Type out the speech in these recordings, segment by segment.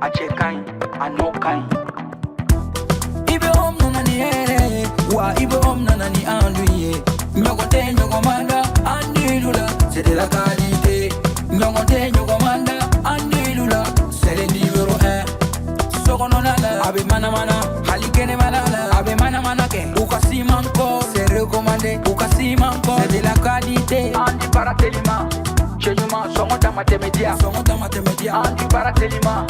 Achekai, Anokai. Ibe om nanani wa ibe om nanani anduye. Nyogote nyogomanda andilula, c'est de la qualité. Nyogote nyogomanda andilula, c'est le numéro 1. Sokononala, abe mana mana, halikene malala, abe mana mana ke. Ukasi manko, c'est recommandé. Ukasi manko, c'est de la qualité. Andi baratelima, chenyuma songo tamatemedia. Songo tamatemedia. Andi baratelima,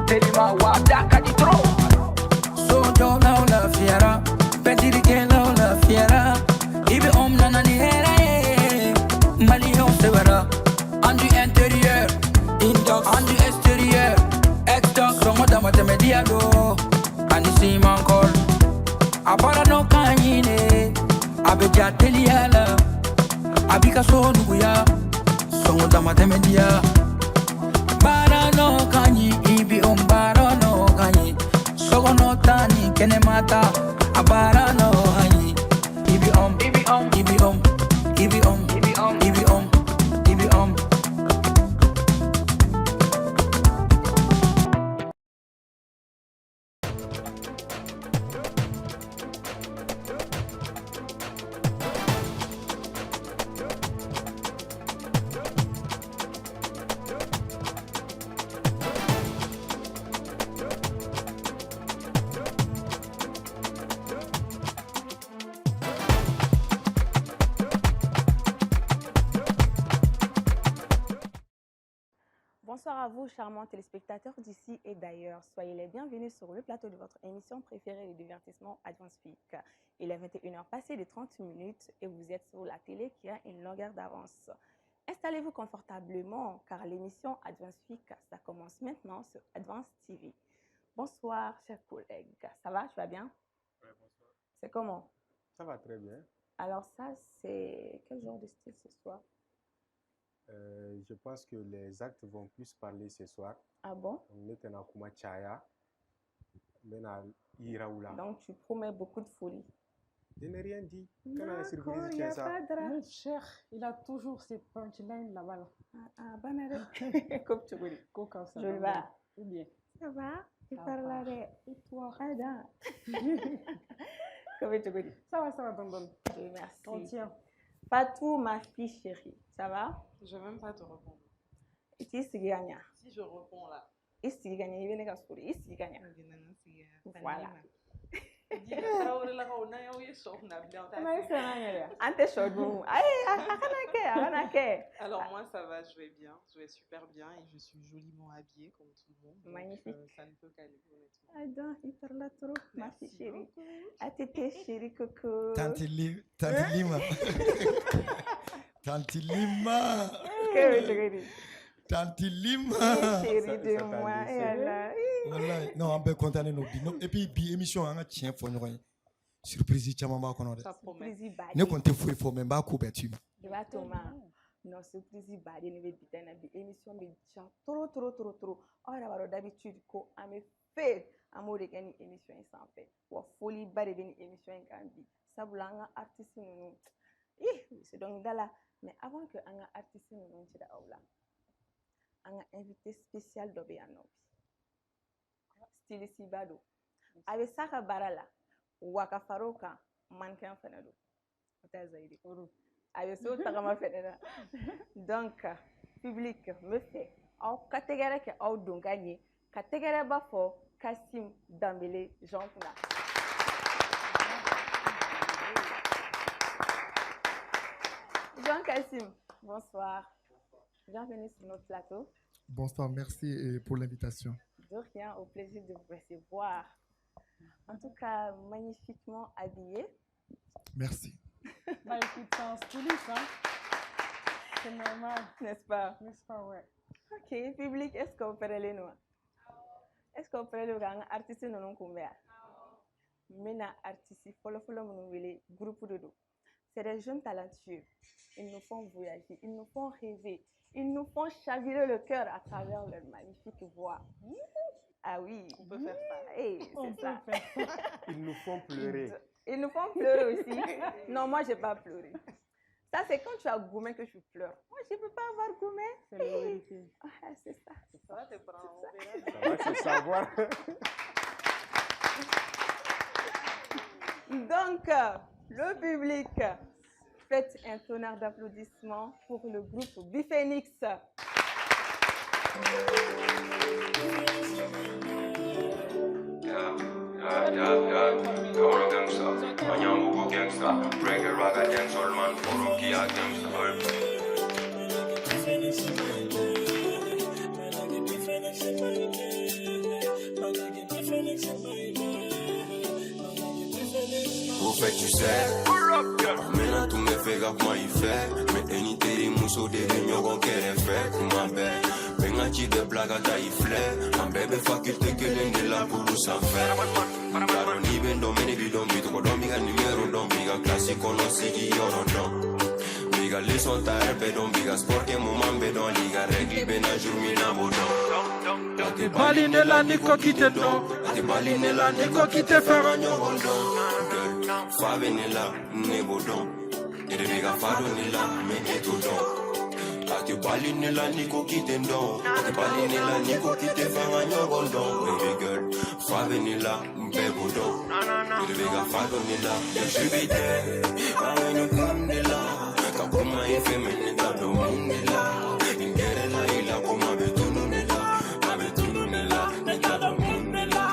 telima wadaka di tro. Sojo la la fiera, petiri ke la fiera. Ibe om nanani Malion severa. Andu intérieur, indox, andu extérieur, exdox, songo tamatemedia do. Anisi mankol, abara no kanyine, abeja teliala, abika so nuya, songo tamatemedia. Bara no kanyi, ibi bara no kanyi, sogo no tani kene mata, abara no kanyi, ibi ibi ibi ibi ibi ibi Bonsoir à vous, charmants téléspectateurs d'ici et d'ailleurs. Soyez les bienvenus sur le plateau de votre émission préférée de divertissement Advance Week. Il est 21h passé de 30 minutes et vous êtes sur la télé qui a une longueur d'avance. Installez-vous confortablement car l'émission Advance Week, ça commence maintenant sur Advance TV. Bonsoir, chers collègues. Ça va, tu vas bien? Oui, bonsoir. C'est comment? Ça va très bien. Alors ça, c'est quel genre de style ce soir? Je pense que les actes vont plus parler ce soir. Ah bon? On est en Akuma Chaya. Donc tu promets beaucoup de folie. Je n'ai rien dit. D'accord, il n'y a pas de Mon cher, il a toujours ses punchlines là-bas. Ah, bonne année. Comme tu veux. Je vais. Ou bien. Ça va? Tu Ça parles va. là. Et toi? Ah, non. Comment tu veux? Ça va, Don. Merci. On tient. Patou, ma fille chérie. Ça va? Je ne vais même pas te répondre. Ici, c'est gagné. Si je réponds là. Ici, c'est gagné. Il vient de sourire. Ici, c'est gagné. Voilà. Alors moi ça va, je vais bien, je vais super bien et je suis joliment habillée comme tout le monde. Donc, magnifique. Ça ne peut qu'aller honnêtement. Adon, il parle trop, ma fille Merci chérie. beaucoup. Ah, tété chérie, coco. Tante Lima. Tante Lima. Que veux-tu dire? Tante Lima. Chérie de moi, et Allah. Wallahi, non, on peut contenir nos biens. Et puis, émission, on a tient pour nous. Surprise, Chamamba, qu'on a. Ça promet. Ne comptez fouille pour même pas couper tu. Exactement. Non, surprise, badi ne veut dire na bi émission mais déjà trop. Alors d'habitude ko ame fait amour gani émission sans fait. Wa folie bari beni émission ngambi. Sabulanga artiste nous. C'est donc dala mais avant que anga artiste nous ci da awla. Anga invité spécial dobe anobi. Styliste Bado. Abe saka barala waka faroka mannequin fenado. Ota zaidi. Donc, public me fait au catégorie que au don gagné catégorie bafo Kassim Dambélé Jean Poula. Jean Kassim, bonsoir. Bienvenue sur notre plateau. Bonsoir, merci pour l'invitation. De rien, au plaisir de vous recevoir. En tout cas, magnifiquement habillé. Merci. Bah écoute, c'est un styliste, hein. C'est normal. N'est-ce pas? N'est-ce pas, ouais. Ok, public, est-ce qu'on peut aller nous? Est-ce qu'on peut aller voir un artiste non combien? Mena artiste, follow mon groupe de dos. C'est des jeunes talentueux. Ils nous font voyager, ils nous font rêver, ils nous font chavirer le cœur à travers leur magnifique voix. Ah oui, On peut faire ça. Hey, c'est ça. Ils nous font pleurer. Ils nous font pleurer aussi. Non, moi, je n'ai pas pleuré. Ça, c'est quand tu as gourmet que tu pleures. Moi, je ne peux pas avoir gourmet. C'est la vérité. Ah, c'est ça. Ça va te prendre. Ça va, c'est savoir. Donc, le public, faites un tonnerre d'applaudissements pour le groupe Biphénix. Au fait, tu sais, maintenant tout me fait gaffe, moi il fait. Mais unité, les mousseaux de l'union qu'on qu'elle fait. Ma belle, venga ci de blague à taille fleur. Ma bébé faculté que l'un là pour nous s'en faire. Caro ni ben domine bidon bidon, ko domiga numéro don biga classique on a sigi yoro don. Biga leçon ta RP don biga sport que moment be don liga règle ben un jour mina bodon. Ate baline la niko qui te don, ate baline la niko qui te fait un yoro don. Fa venela nebo don, ere biga fa donela men eto don. Ate baline la niko qui te don, ate baline la niko qui te fait un yoro don. Baby girl, fa venela bebo don, ere biga fa donela. Je suis bidé, amène comme de là. Comme ma effet, mais n'est pas de monde là. Une guerre là, il a comme ma bétonne là, n'est pas de monde là.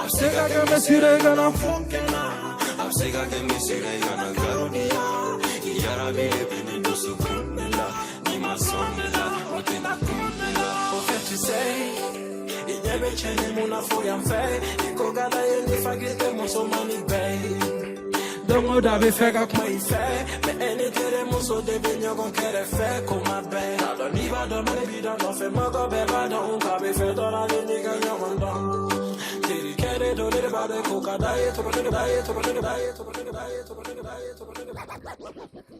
Absega que me sire gana fonkena, absega que me sire gana garonia. Il y a la vie béni de ce monde là, ni ma sonne là, on t'en a connu là. Au fait, tu sais, il y a des chaînes, mon affaire en fait. Et quand gala y a des faguettes, mon sommeil veille. Donc on avait fait comme moi il fait, mais elle était des mousseaux de vignes qu'on qu'elle fait comme ma belle. Alors n'y va dans ma vie dans on fait mon gobé va dans on avait fait dans la ligne gagnant mon don. Tiri qu'elle donne les bas de coca d'ailleurs, tout le d'ailleurs, tout le d'ailleurs, tout le d'ailleurs, tout le d'ailleurs, tout le d'ailleurs.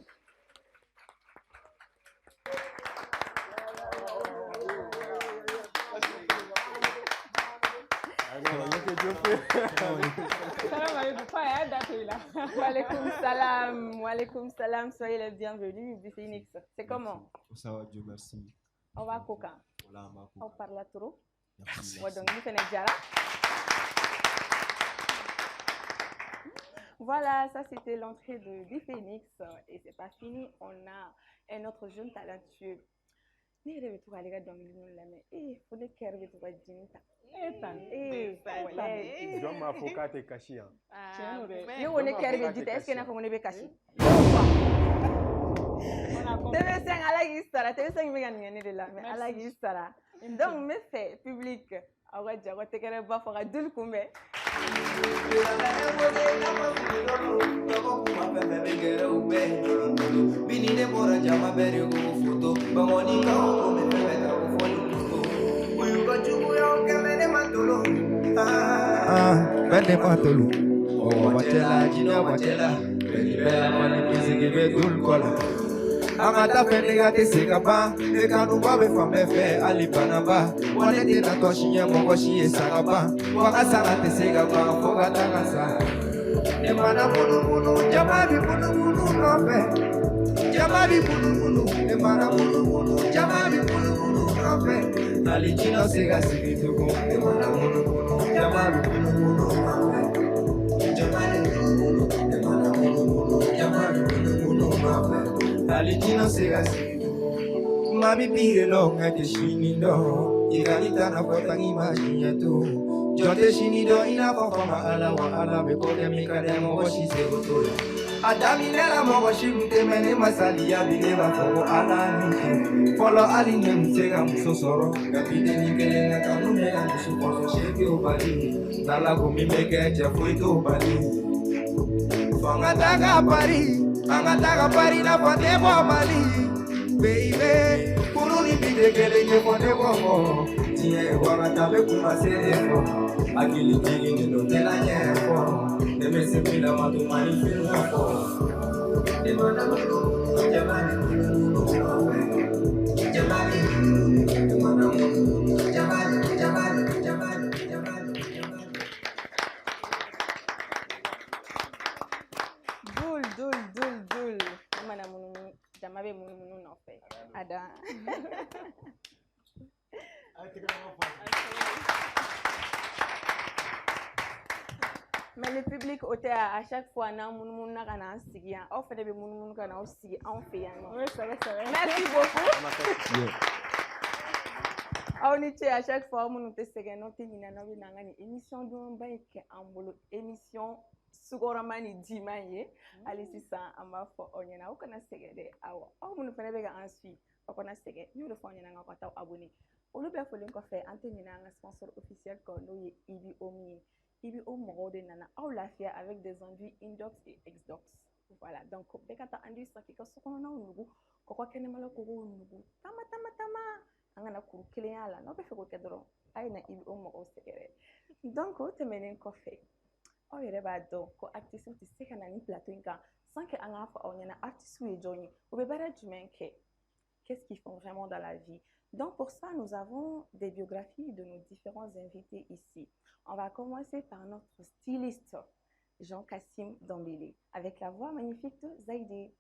Walaikum salam, soyez les bienvenus, Biphénix. C'est comment? Ça va, Dieu merci. On va coca. Voilà, on parle trop. Merci. Voilà, ça c'était l'entrée de Biphénix et c'est pas fini. On a un autre jeune talentueux. Ne yɛrɛ bɛ to k'ale ka dɔnkili ninnu lamɛn fo ne kɛrɛ bɛ to ka dimi ta jɔn m'a fɔ k'a tɛ kasi yan ne ko ne kɛrɛ bɛ di ta est-ce que n'a fɔ ko ne bɛ kasi TV5 ala k'i sara TV5 bɛ ka nin kɛ ne de la mais ala k'i sara donc n bɛ fɛ public aw ka jɛ aw ka tɛgɛrɛ ba fɔ ka duli kunbɛn Vinile bora jama bere go foto bamoni ka o me bebe ka o foto uyu ka chubu ya o kele matolo bende matolo o machela jino machela bebe mani music be dul kola amata pende ga te sekaba e kanu ba be fame fe ali banaba wale te na to shinya mongo shi esakaba waka sanga te sekaba foga tangasa e mana munu jama bi munu no fe Jamari munu, e mara munu, jamari munu, afe. Alijino sega sigituko, e mara munu, jamari munu, afe. Jamari munu, e mara munu, jamari munu, afe. Alijino sega sigituko. Mami pire longa te shinindo, iganita na kota imagine tu. Jote shinido ina fofama ala wa ala me kode mikade mo washi se gotola. Adami nela mogo shimte mene masali ya bileba fogo ala niki Follow ali nemsega musosoro Gapide nikele na kanume ya nusukoso sheki obali Nala gumi meke chefuito obali Fongataka pari na fondebo mali Baby, kuruni bide kele nye fondebo mo Tiye wangatabe kumasedefo Akili jigi nino tela nyefo Deme se pila matu manifil wafo Demana mulu, jamani mulu, jamani mulu, demana mulu, jamani. Dul. Demana mulu, jamani mulu no fe. Ada. Mais le public au théâtre, à chaque fois, na moun na kana sigi yan. Aw fene be moun kana o sigi an fe yan. Oui, c'est vrai, c'est vrai. Merci beaucoup. Aw ni ce à chaque fois moun te segen no te nyina na bi na ngani émission don ba ke en bolo émission sugorama ni dimaye. Ali sisan an b'a fɔ aw ɲɛna aw kana sɛgɛn dɛ awɔ aw minnu fana bɛ ka an suit aw kana sɛgɛn n y'o de fɔ aw ɲɛna n ka taa abonné olu bɛɛ fɔlen kɔfɛ an tɛ ɲinɛ an ka sponsor officiel kɔ n'o ye IBO min ye IBO mɔgɔw de nana aw lafiya avec des enduits Indox et Exdox voilà donc bɛɛ ka taa enduit san k'i ka sokɔnɔnaw nugu kɔgɔ kɛnɛmala kɔgɔw nugu tama an kana kuru kelen y'a la n'aw bɛ fɛ k'o kɛ dɔrɔn a ye na IBO mɔgɔw sɛgɛrɛ donc o tɛmɛnen kɔfɛ aw yɛrɛ b'a dɔn ko artiste tɛ se ka na ni plateau in kan sans que an k'a fɔ aw ɲɛna artiste ye jɔn ye u bɛ baara jumɛn kɛ qu'est-ce qu'ils font vraiment dans la vie donc pour ça nous avons des biographies de nos différents invités ici on va commencer par notre styliste Jean-Kassim Dambélé avec la voix magnifique de Zaïdé.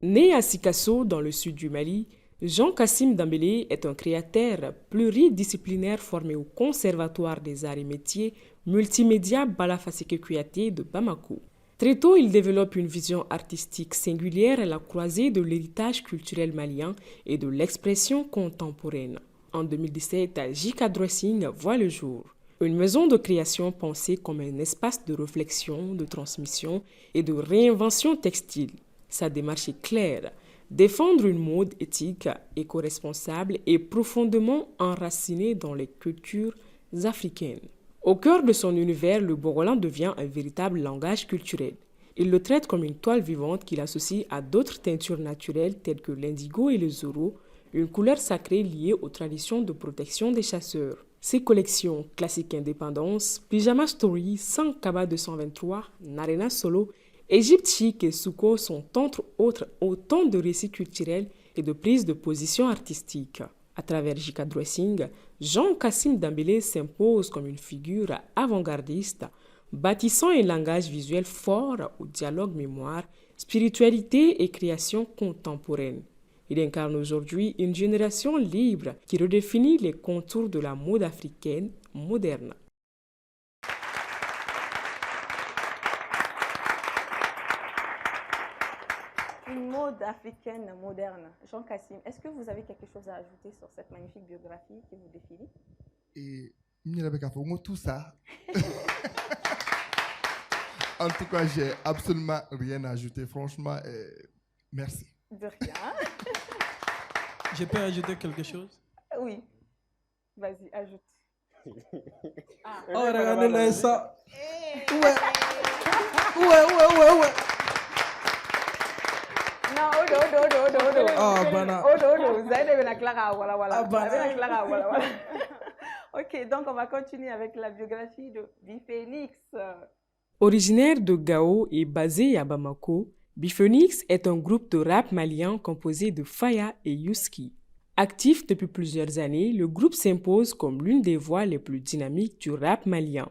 Né à Sikasso dans le sud du Mali, Jean-Kassim Dambélé est un créateur pluridisciplinaire formé au Conservatoire des Arts et Métiers multimédia Balafaseke Kouyaté de Bamako. Très tôt, il développe une vision artistique singulière à la croisée de l'héritage culturel malien et de l'expression contemporaine. En 2017, Jika Dressing voit le jour. Une maison de création pensée comme un espace de réflexion, de transmission et de réinvention textile. Sa démarche est claire. Défendre une mode éthique, éco-responsable et profondément enracinée dans les cultures africaines. Au cœur de son univers, le Bogolan devient un véritable langage culturel. Il le traite comme une toile vivante qu'il associe à d'autres teintures naturelles telles que l'indigo et le zoro, une couleur sacrée liée aux traditions de protection des chasseurs. Ses collections Classique Indépendance, Pyjama Story, Sankaba 223, Narena Solo, Égypte Chic et Souko sont entre autres autant de récits culturels et de prises de position artistiques. À travers Jika Dressing, Jean-Kassim Dambélé s'impose comme une figure avant-gardiste, bâtissant un langage visuel fort au dialogue mémoire, spiritualité et création contemporaine. Il incarne aujourd'hui une génération libre qui redéfinit les contours de la mode africaine moderne. Une mode africaine moderne. Jean-Kassim, est-ce que vous avez quelque chose à ajouter sur cette magnifique biographie qui vous définit? Et tout ça. En tout cas, j'ai absolument rien à ajouter. Franchement, merci. De rien. Je peux ajouter quelque chose? Oui. Vas-y, ajoute. Ah. Oh, regardez ça. Ouais. Non, odo. Ah, bana. Odo. Vous avez la clara, voilà. Ok, donc on va continuer avec la biographie de Biphénix. Originaire de Gao et basé à Bamako, Biphénix est un groupe de rap malien composé de Faya et Yuski. Actif depuis plusieurs années, le groupe s'impose comme l'une des voix les plus dynamiques du rap malien.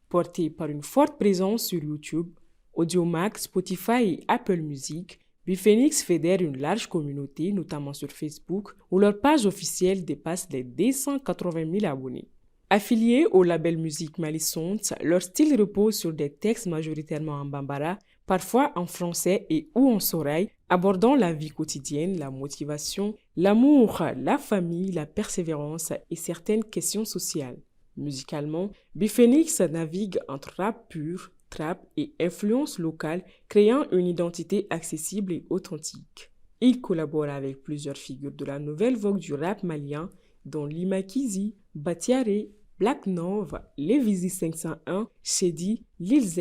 Porté par une forte présence sur YouTube, Audiomack, Spotify et Apple Music, Biphénix fédère une large communauté, notamment sur Facebook, où leur page officielle dépasse les 280 000 abonnés. Affiliés au label Musique Malisonte, leur style repose sur des textes majoritairement en bambara, parfois en français et ou en soraï, abordant la vie quotidienne, la motivation, l'amour, la famille, la persévérance et certaines questions sociales. Musicalement, Biphénix navigue entre rap pur, trap et influence locale, créant une identité accessible et authentique. Il collabore avec plusieurs figures de la nouvelle vogue du rap malien, dont Lima Kizi, Batiare, Black Nova, Levizy 501, Shady, Lil Z,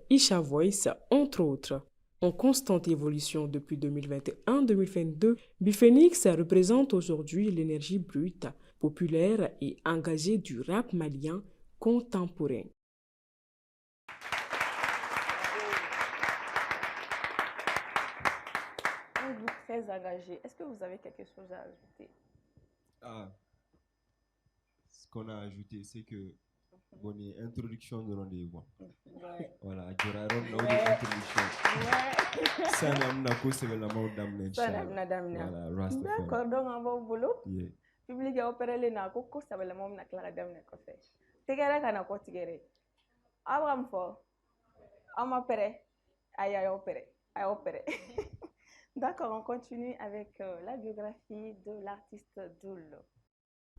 Isha Voice, entre autres. En constante évolution depuis 2021-2022, Biphénix représente aujourd'hui l'énergie brute, populaire et engagée du rap malien contemporain. Vous êtes très engagé. Est-ce que vous avez quelque chose à ajouter? Ce qu'on a ajouté, c'est que bon, introduction de rendez-vous. Ouais. Voilà, introduction. Ça n'a pas c'est la mort d'amener. Voilà, d'accord, donc on va au boulot. Public a opéré les nako, ça va la mort n'a clara d'amener quoi faire. Tegere kana ko tigere. Abraham fo. On m'opérait. Aïe, aïe, opéré. Aïe, opéré. D'accord, on continue avec la biographie de l'artiste Doul.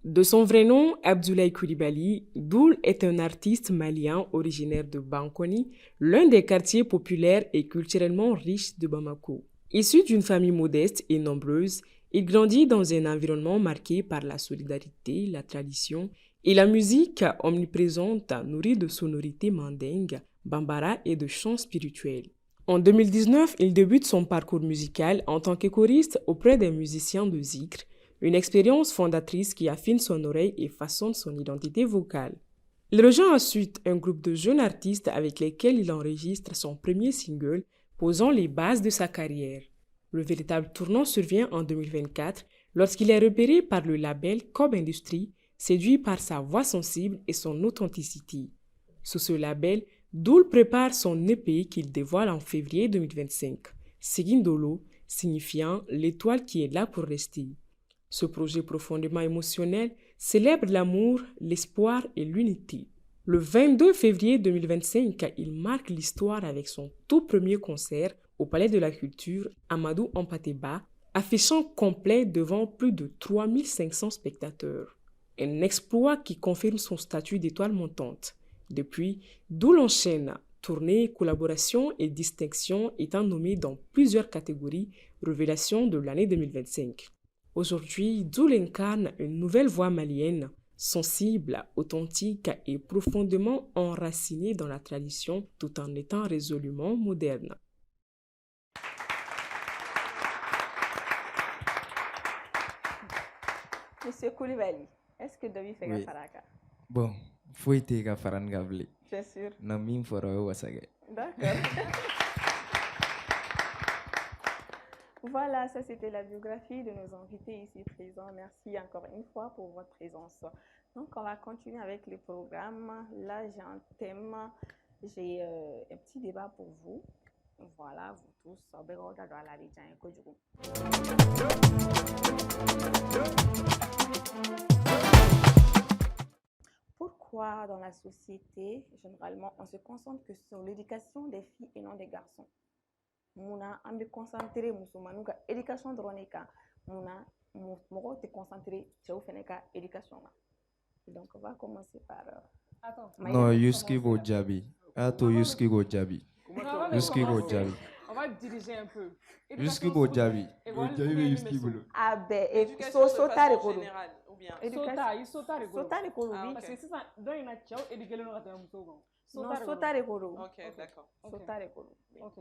De son vrai nom, Abdoulaye Coulibaly, Doul est un artiste malien originaire de Bankoni, l'un des quartiers populaires et culturellement riches de Bamako. Issu d'une famille modeste et nombreuse, il grandit dans un environnement marqué par la solidarité, la tradition et la musique omniprésente nourrie de sonorités mandingues, bambara et de chants spirituels. En 2019, il débute son parcours musical en tant que choriste auprès des musiciens de Zikr, une expérience fondatrice qui affine son oreille et façonne son identité vocale. Il rejoint ensuite un groupe de jeunes artistes avec lesquels il enregistre son premier single, posant les bases de sa carrière. Le véritable tournant survient en 2024 lorsqu'il est repéré par le label Cobb Industries, séduit par sa voix sensible et son authenticité. Sous ce label, Doul prépare son EP qu'il dévoile en février 2025, Sigindolo, signifiant l'étoile qui est là pour rester. Ce projet profondément émotionnel célèbre l'amour, l'espoir et l'unité. Le 22 février 2025, il marque l'histoire avec son tout premier concert au Palais de la Culture, Amadou Ampateba, affichant complet devant plus de 3500 spectateurs. Un exploit qui confirme son statut d'étoile montante. Depuis, Doul enchaîne tournées, collaborations et distinctions étant nommé dans plusieurs catégories révélations de l'année 2025. Aujourd'hui, Doul incarne une nouvelle voix malienne, sensible, authentique et profondément enracinée dans la tradition tout en étant résolument moderne. Monsieur Coulibaly, est-ce que David fait Gafaraka? Bon, faut être Gafaran Gavli. C'est sûr. Non, mine for Wasage. D'accord. Voilà, ça c'était la biographie de nos invités ici présents. Merci encore une fois pour votre présence. Donc, on va continuer avec le programme. Là, j'ai un thème, j'ai un petit débat pour vous. Voilà, vous tous. Pourquoi dans la société, généralement, on se concentre que sur l'éducation des filles et non des garçons? Mouna, on me concentrer musulmanu ka éducation drone ka mouna mogo te concentrer sur feneka éducation. Donc on va commencer par non, Yuski go Jabi. Ato Yuski go Jabi. Yuski go Jabi. On va diriger un peu. Yuski go Jabi. Yuski go. Ah ben sauta le kolo. Sauta le kolo. Parce que c'est ça dans une atchao éduquer le nom non, sauta le kolo. OK, d'accord. Sauta le kolo. OK.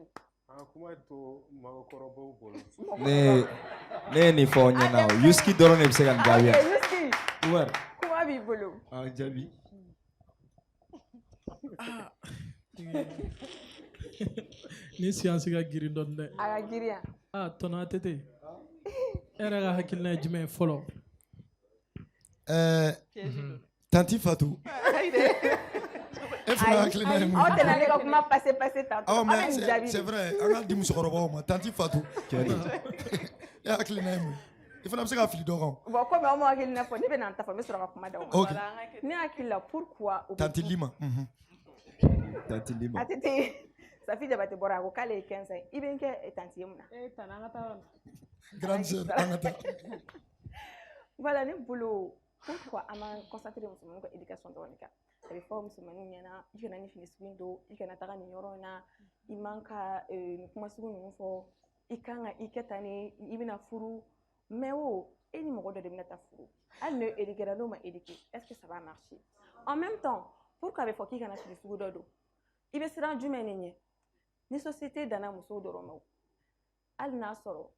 Ne ni fonya now. Yuski doro ne bise kan Gabia. Yuski. Where? Kuma bi bolo. Ah, Jabi. Ni science ga giri donde. Aga giri. Tona tete. Era ga hakilna jime follow. Tanti Fatou. C'est vrai, on a dit Moussorobo, Tanti Fatou. Il faut que je d'oran. Pourquoi Tanti Lima. Tanti Lima. Sa fille de Bora, au Calais 15 ans. Il vient que Tanti Yumna. Grande sœur, voilà le boulot. Pourquoi on m'a concentré sur mon éducation de l'Onica? Les formes sont manuelles, il y a une finis window, il y a une attaque niorona, il manque une commencement de nouveau, il y a une ketane, il y a une fourou, mais oh, il y a une mode de mettre à fourou. Elle ne éduque pas, non, éduquer. Est-ce que ça va marcher? En même temps, pourquoi avec Foki kana finis window? Il va se rendre du mené. Les sociétés d'ana muso de Romo. Al Nasoro,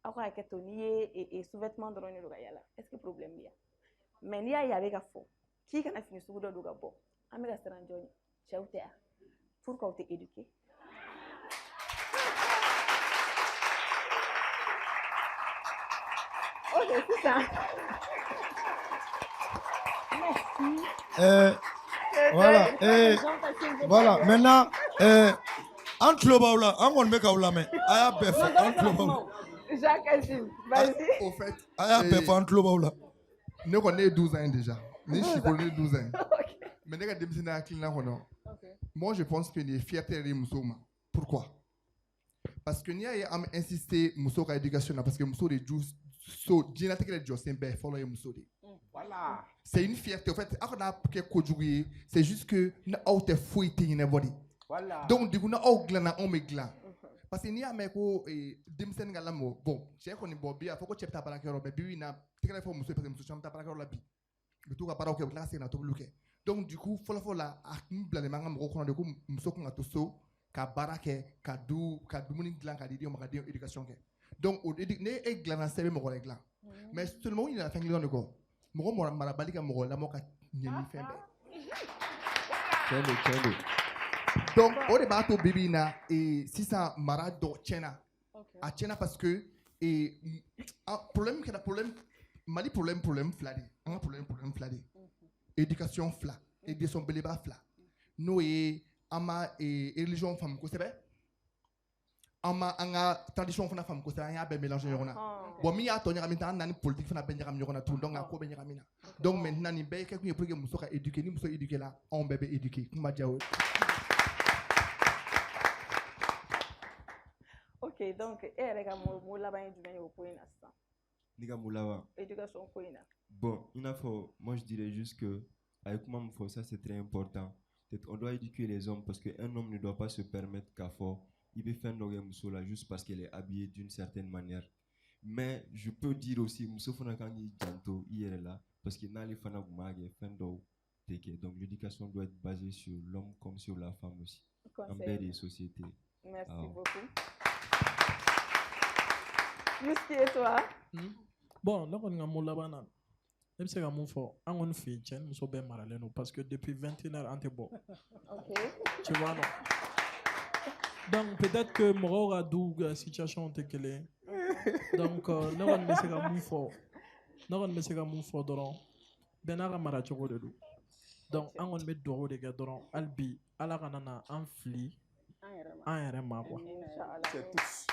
après ketonier et sous-vêtements de Roné Royala. Est-ce que problème il y a? Mais il y a avec un faux. Qui a fini sur le dos de Gabo? Amiga Stranjoni, Chautea. Pourquoi tu es éduqué? Ok, c'est ça. Merci. Voilà. Voilà. Maintenant, entre le baoula, on met kaoula, mais aya bef, entre le baoula. Jacques Azim, vas-y. Au fait, aya bef, entre le baoula. Nous connaissons 12 ans déjà. Nous connaissons 12 ans. Mais moi, je pense que les fierté de Moussouma. Pourquoi? Parce que nous avons insisté sur l'éducation parce que Mousso est juste voilà. C'est une fierté. En fait, c'est juste que nous avons fouillé. Voilà. Donc, du coup, nous avons glan. Parce que nous avons dimsen galamo. Bon, j'ai connu Bobby, il faut que tu aies ta parole. Bébé, il a très fort Mousso parce que Mousso chante ta parole la bi. Le tout à parole que là c'est na tout bloqué. Donc, du coup, faut la blâmer mangam reconnaître du coup Mousso qu'on a tout ça. Ka barake ka du muni glan ka didi o maka éducation ke donc o ne e glan sebe mo le glan mais seulement il a fait glan ko mo mara balika mo la mo ka nyemi fembe donc au débat to bibi na et si ça mara do chena a chena parce que et problème que la problème mali problème fladi un problème fladi éducation fla éducation beleba fla no et ama religion femme ko sebe ama anga tradition fana femme ko sebe anya be mélanger yorona bo mi ya to nyaka mi tan nani politique fana be nyaka mi yorona tout donc ko be nyaka mina donc maintenant ni be ke ku pour que muso ka éduquer ni muso éduquer là on bébé éduquer kuma diawo. OK, donc rega mo la ba ndume yo ko ina ça niga mulava éducation ko ina bon moi je dirais juste que avec moi ça c'est très important. On doit éduquer les hommes parce qu'un homme ne doit pas se permettre qu'à fort il veut faire Mousso là juste parce qu'elle est habillée d'une certaine manière. Mais je peux dire aussi Mousso Fonakangi Janto il est là parce qu'il n'a les fanagumage fendo teke. Donc l'éducation doit être basée sur l'homme comme sur la femme aussi. Envers les sociétés. Merci beaucoup. Jusqu'y et toi? Bon, là on a mon labana. Même si on fait un fait tiens nous sommes maraleno parce que depuis 21h on est bon. OK. Tu vois non. Donc peut-être que moi aura d'où la situation est qu'elle donc nous on met ça mon fort. Nous on met ça mon fort dans benara maracho de dou. Donc on met doro de gars dans albi ala kanana en fli. Un RMA quoi. C'est tous.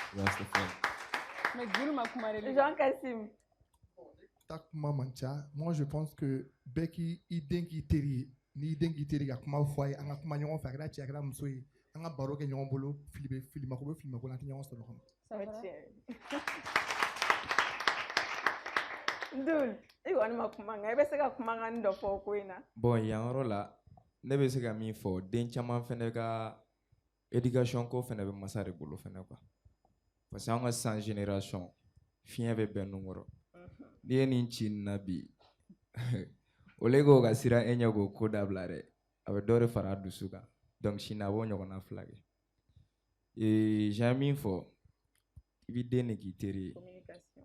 Mais Gulma Kumarele. Jean Kassim. Moi je pense que Becky identité ni identité ga kuma foyer anga kuma nyon fa gra ci gra msoyi anga baro ke nyon bolo filma ko lanti nyon so lo ça va être Dul e woni makuma nga be se ga kuma nga ndo fo ko ina bon yangoro la ne be se ga mi fo den chama fene ga éducation ko fene be masare bolo fene quoi parce que anga sans génération fien be ben numero ni ni chinna bi olego ga sira enyago ko dablare abe dore fara dusuga donc china wo nyoko na flage et jamais fo ibide ki teri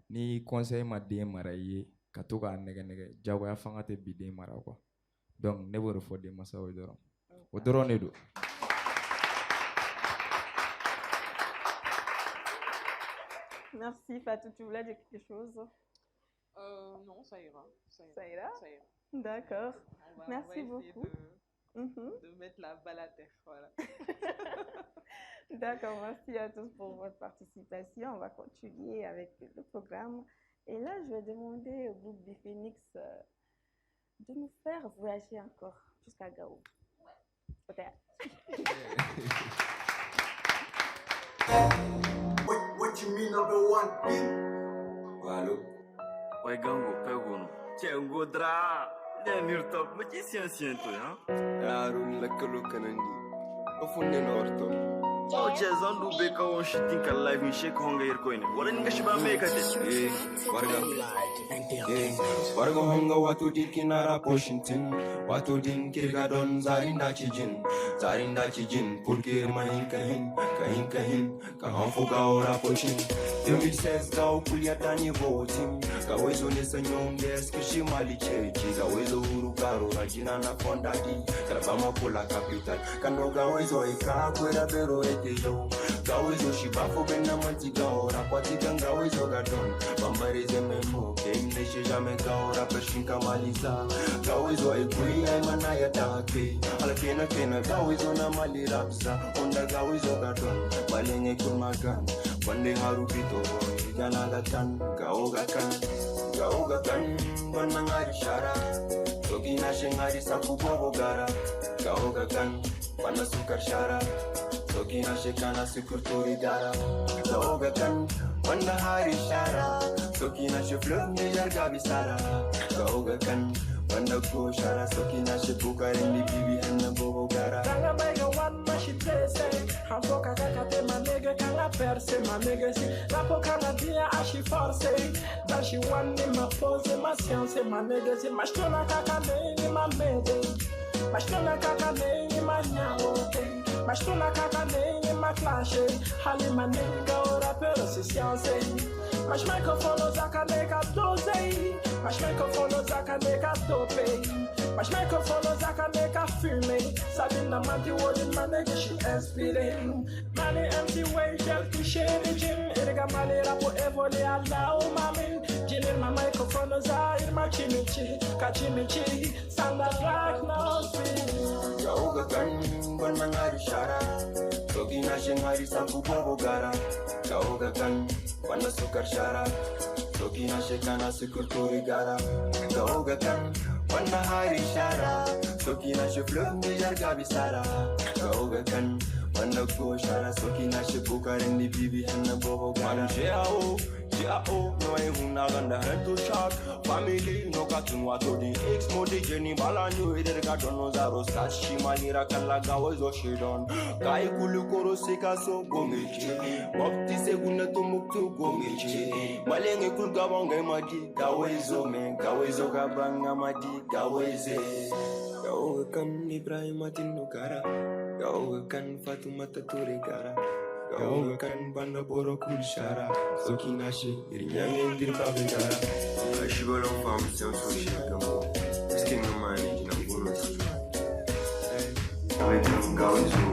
ni conseil ma de maraye katoka nege jago ya fanga te bide mara quoi donc ne boro fo de masa o doro ne do. Merci Fatou, tu voulais dire quelque chose? Non, ça ira. Ça ira? D'accord. Merci beaucoup. De mettre la balle à terre, voilà. D'accord, merci à tous pour votre participation. On va continuer avec le programme. Et là, je vais demander au groupe des Phoenix de nous faire voyager encore jusqu'à Gao. Peut-être. What you mean number one? Allô? Oi gango pegono. Chengo dra. Nenir top, mas que ciência hein? Arun la kalo kanandi. Ofunde norto. Oh, Jezan do beka on shitting ka live in shake honga ir coin. What in gashiba make it? Warga honga watu dikinara Washington. Watu din kirgadon zarinda chijin. Zarinda chijin. Porque mahin kahin. Ka hanfuga ora poshin. 2016 ka ukulia tani voting. Ka wezo nesa nyonges kishimali chechi. Ka wezo huru karo rajina na fondadi. Karabama kula capital. Kanoga wezo eka kwera bero eteyo. Ka wezo shibafo bena mantiga ora. Kwatika nga wezo gadon. Bambarize memo. Game neshe jamais ka ora pershin kamaliza. Ka wezo ekui aimana ya take. Ala kena ka wezo na mali rapsa. Onda ka wezo gadon. Balenge kurmagan. Wande harupito ganaga kan, gauga kan, wanangari shara. Tokina Sokina shengari saku bobo gara Gaoga kan Wana sukar shara Sokina shekana sukurturi dara Gaoga kan Wana hari shara Sokina shuflum nijar gabi sara Gaoga kan Wana ko shara Sokina shepukari ni bibi henna bobo gara Kanga mega wan mashi trese Hanfo kaka kate ma nege kanga perse ma nege si Rapo kanga dia ashi force Dashi wan ni ma pose ma science ma nege si Mashtona kaka ni ma mede Mashtona kaka ni ma nyawote Mashtona kaka ni ma clashe Hali ma nega ora pero si science Mas microfono zaka neka doze Mas microfono zaka neka dope Mas microfono zaka neka fume Sabina manti wodi manege shi inspire Mani MC way gel touché de gym Irga mali rapo evole ala o mamin Jinir ma microfono za irma chimichi Kachimichi Sanda rock no speed Gaoga kan ban mangari shara Sokina shengari saku bobo gara Gaoga kan Wana sukar shara Sokina shekana sukurturi gara Gaoga kan Wana hari shara Sokina shuflum nijar gabi sara Gaoga kan Wana ko shara Sokina shepukari ni bibi henna bobo gara G.A.O. no e huna ganda hento shark Family no katun wato di X modi jeni bala nyo eder ka dono zaro Sat shimanira kala gawa zo shidon Kai kulu koro seka so gomeche Mokti se guna to muktu gomeche Malenge kul gabanga madi gawa zo men Gawa zo gabanga madi gawa ze Gawa kan Ibrahim Atin Nukara Gawa kan Fatumata Ture Gara Gaoga kan banda boro kul shara Sokina she irinyame ndir babengara Ashibolo fam sen so she gamo Skin no mani na boro Avec un gaozo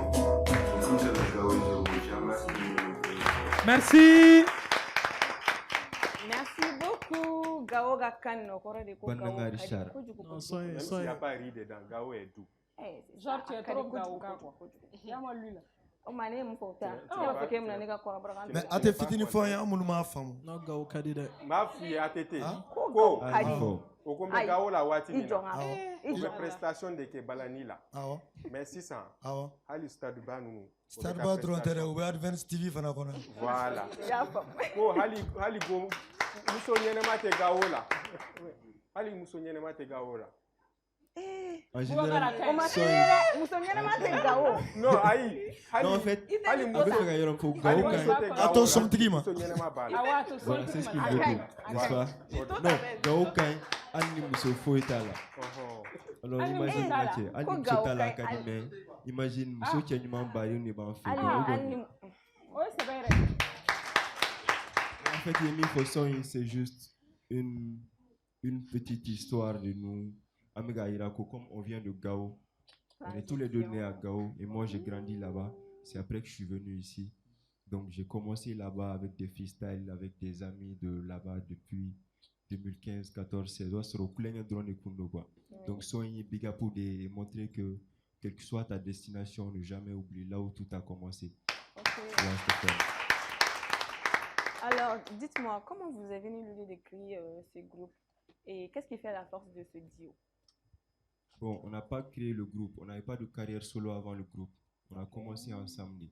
Écoute le gaozo jamais Merci. Merci beaucoup. Gaoga kan no kore de ko Bandanga Richard. Non, soyez. Même s'il n'y a pas riz dedans, Gao est doux. Genre, tu es trop Gaoga, quoi. Y'a-moi lui, là. Mais à tes fitini fois, il y a un monde ma femme. Non, Gao Kadide. Ma fille a tété. Ko. Ko. Au combat Gao la wati. Une prestation de Kebalani là. Mais 600. Ali stade banu. Stade ba trop intérêt ou Advance TV fana kona. Voilà. Ko hali go musonyene mate Gao là. Ali musonyene mate Gao là. En général, non, aïe. Non, en fait, attention, Tigima. Voilà, c'est ce qu'il veut dire, n'est-ce pas? Non, Gaokai, Anni Moussofo est là. Alors, imagine, Anni Moussofo est là, imagine, Moussofo qui a une barrière, on est en fait. En fait, Yemi Fosson, c'est juste une petite histoire de nous. Amiga Irako, comme on vient de Gao, on est tous les deux nés à Gao et moi j'ai grandi là-bas. C'est après que je suis venu ici. Donc j'ai commencé là-bas avec des freestyles, avec des amis de là-bas depuis 2015, 14, 16 ans. Donc soyez big up pour montrer que quelle que soit ta destination, ne jamais oublier là où tout a commencé. Alors, dites-moi, comment vous avez venu l'idée d'écrire ce groupe et qu'est-ce qui fait la force de ce duo? Bon, on n'a pas créé le groupe, on n'avait pas de carrière solo avant le groupe. On a commencé ensemble.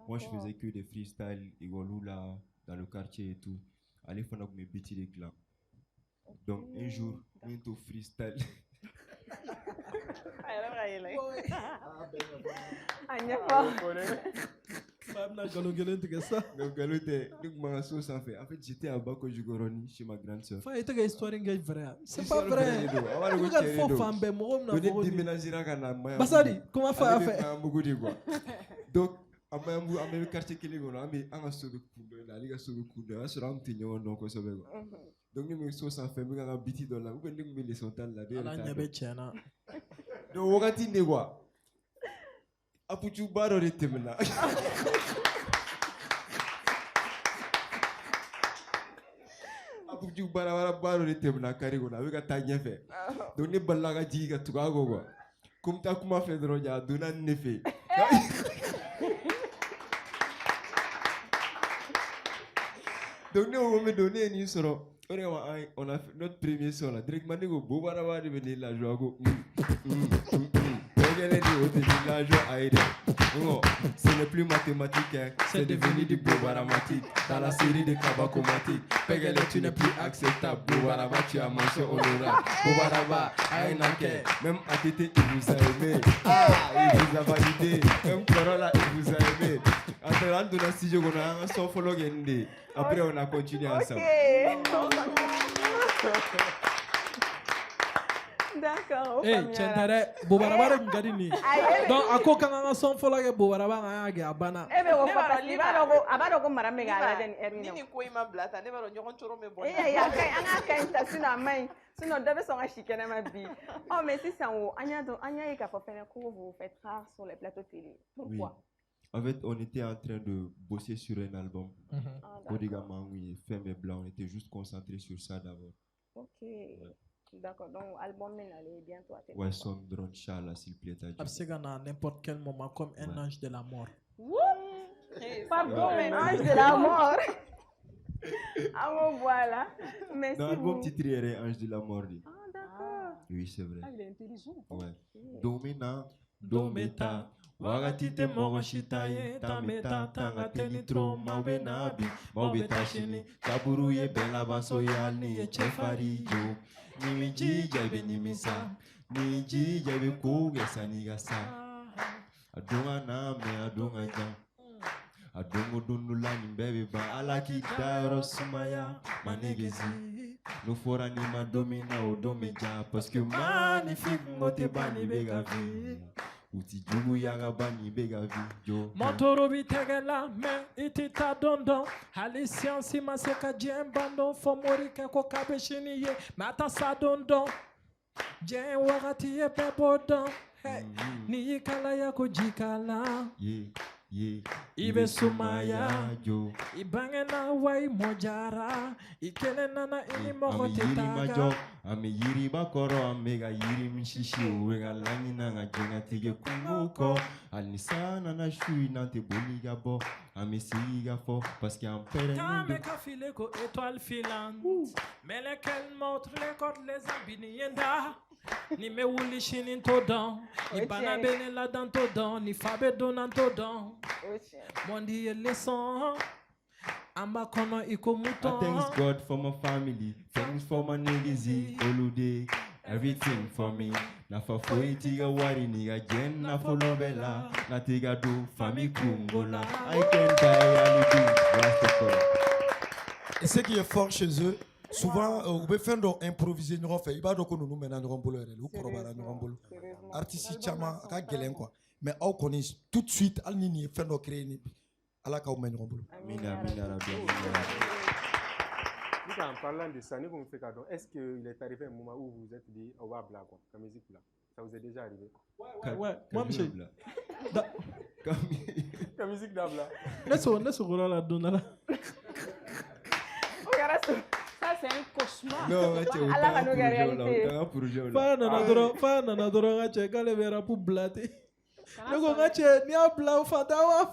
Moi, je faisais que des freestyles, là, dans le quartier et tout. Allez, il faut mes bêtis des clans. Donc, un jour, on est au freestyle. En fait, j'étais à Bako Jugoroni chez ma grande soeur. C'est pas vrai. Comment faire? Donc, le quartier qui est là, mais on a sauvé le coup de la ligue, sauvé le coup de la sur un petit donc on sauve. Donc, nous sommes sans faire, nous avons biti dans la rue, nous les sont là. Donc, on va dire quoi? Apuchu baro de temna. Apuchu baro de temna karigo na weka tanya fe. Donc ne balaga jiga tukago quoi. Comme ta kuma fait dronya dona nefe. Donc ne on me donner ni soro. On a fait notre premier son là. Directement, on a devenir la joie. Ce n'est plus mathématique, hein. C'est devenu du bobaramatique. Dans la série de Kabakomatique, Pégale, tu n'es plus acceptable. Bobaraba, tu as mention honorable. Bobaraba, Aïnake, même ATT, il vous a aimé. Ah, il vous a validé. Même Corolla, il vous a aimé. Après, on a si je connais un son follow. Après, on a continué ensemble. D'accord. Hey, Chentere, Bobaraba Ngadini. Donc, à quoi quand on a son follow, Bobaraba a Abana. Eh bien, on va passer. Abado comme Madame Megala. Nini ko ima blata ne baro nyogon choro me bon. Eh ya kai anga kai ta suna mai. Sinon debe son chikene ma bi. Oh mais si ça on anya ka fa faire ko vous faites rare sur les plateaux télé. Pourquoi? Oui. En fait, on était en train de bosser sur un album. Odigama, oui, Femme et Blanc, on était juste concentré sur ça d'abord. Ok. Ouais. D'accord, donc l'album est bientôt à ouais, son drone Charles, s'il plaît. À n'importe quel moment, comme un ange de la mort. Pardon, un ange de la mort. Ah bon, voilà. Merci. Dans l'album titré Ange de la mort. Ah, d'accord. Oui, c'est vrai. Ah, il est intelligent. Ouais. Domina, Dometa. Wagatite moro shitaye tameta tanga telitro mabenabi mobeta shini kaburu ye bela baso ya ni chefari yo ni jija be nimisa ni jija be kugesa ni gasa adunga na me adunga ja adungu dunula ni bebe ba alaki dairo sumaya manegezi no fora ni ma domina o domeja parce que magnifique mote bani bega vi uti jugu yaga bani bega video Motoro bitegela me itita dondo hali siansi maseka jembando fomori ke ko kabeshini ye mata sa dondo je wakati ye bebodo ni kala ya ko jikala ibe sumaya jo ibange na wai mojara ikele nana ini moko tetaga ame yiri bakoro amega yiri mishishi uwega lani na ngajenga tige kumuko anisana na shui nante boliga bo ame siga fo parce qu'il y a un père tame ka file ko étoile filante mais lesquelles montrent les cordes les abini yenda ni me wuli shinin to don ni bana bene la dan to don ni fabe donan to don mondi ye leçon amba kono iko muto. Thanks God for my family, thanks for my niggas, holiday, everything for me. Na fa foi tiga wari niga jen na follow bella, na tiga do famille kungola. I can die Et ce qui est fort chez eux, souvent, on peut faire improviser, nous fait. Il va donc nous mener dans le rôle, nous probablement nous rôle. Artiste chama, ka gelen quoi. Mais on connaît tout de suite, al nini fait nos créer ala ka mène rôle. Amina. En parlant de ça, est-ce qu'il est arrivé un moment où vous vous êtes dit, on va blaguer quoi, la musique là? Ça vous est déjà arrivé? Ouais. Moi, monsieur. La musique d'Abla. Laisse-moi la donner. Ça, c'est un cauchemar. Non, tu es pas pour jouer là. Pas nanadoro, tu es galé vers pour blater. Le gars, tu es ni à blau, fadawa,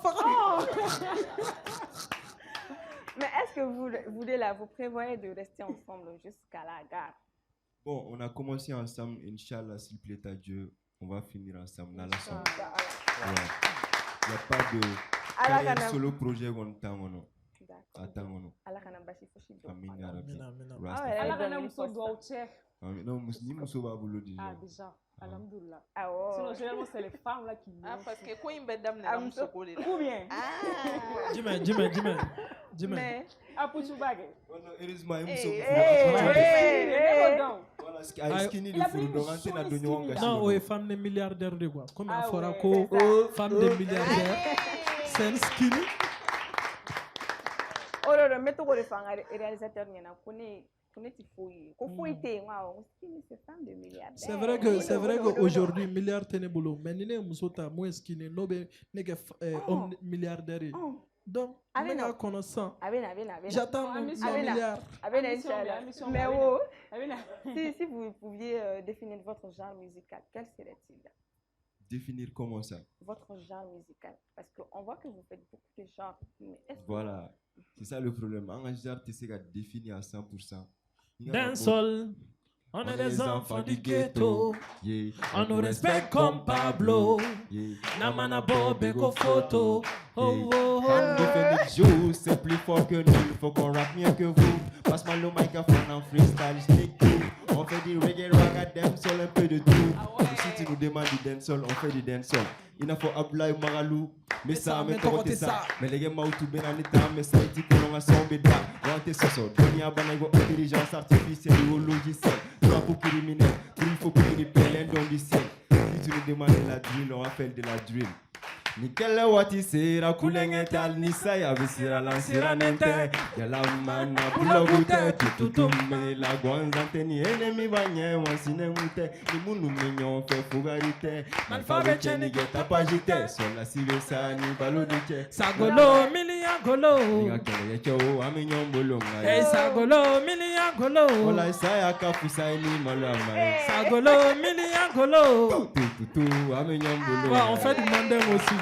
Mais est-ce que vous deux là, vous prévoyez de rester ensemble jusqu'à la gare? Bon, on a commencé ensemble, Inch'Allah, s'il plaît à Dieu, on va finir ensemble dans la soirée. Il n'y a pas de solo projet qu'on attend. Attends, Allah kana bashi fushi do. Amin ya Rabbi. Allah kana muso do che. Non, ni muso ba bolo déjà. Ah déjà. Alhamdulillah. Ah oh. Sinon généralement c'est les femmes là qui viennent. Ah parce que quoi une belle dame n'a muso ko là. Ou bien. Dis-moi. Mais ah pour tu bague. Heureusement muso. Voilà, skinny de furu do ante na do nyonga. Non, ouais, femme de milliardaire de quoi? Comme fera ko femme de milliardaire. C'est skinny. Alors, mettons le réalisateur nyana connaît C'est vrai qu'aujourd'hui milliard tene boulot mais nene musota moins skinny no be nege homme milliardaire. Donc on a connaissance. J'attends mon milliard. Mais si vous pouviez définir votre genre musical, quel serait-il? Définir comment ça? Votre genre musical. Parce qu'on voit que vous faites beaucoup de genres. Voilà. C'est ça le problème. En genre, tu sais qu'à définir à 100%. Dancehall, on est des enfants du ghetto. On nous respecte comme Pablo. Namana Bob et go photo. Oh oh oh. C'est plus fort que nous, il faut qu'on rappe mieux que vous. Passe-moi le microphone en freestyle, sneak tout. On fait du reggae, rock, dancehall, un peu de tout. Si tu nous demandes du dancehall, on fait du dancehall. Il faut Ablaï Maralou, mais ça, mais toi, ça. Mais les gars, tout bien en état, mais ça, dit que l'on a son béda. On te ça, Donia Banago, intelligence artificielle ou logiciel. Toi pour criminel, il faut qu'il y ait l'un du ciel. Si tu nous demandes de la drill, on appelle de la drill. Nickel wati sera kulenge tal nisaya visira lansira nente yala mana bulagute tututume la gwanzante ni enemi banye wansine mute ni munu menyon fe fugarite malfabe cheni geta pajite sola sivesa ni balodike sagolo milia golo niga kele yecho aminyon bolonga hey sagolo milia golo ola isaya kafusa ni malama sagolo milia golo tututu aminyon bolonga on fait du mandem aussi.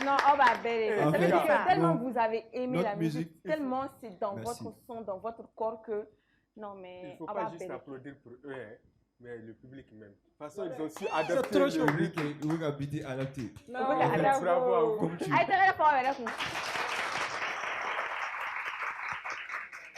Non, on va belle. En fait, tellement vous avez aimé la musique, musique, tellement c'est dans Merci. votre son, dans votre corps que... Non, mais... Il ne faut on pas va juste belle. applaudir pour eux, hein, mais le public même. De toute façon, ils ont su adapter C'est trop le chaud. rythme. Oui, habité adapté. Non, Bravo à vous. Comme tu.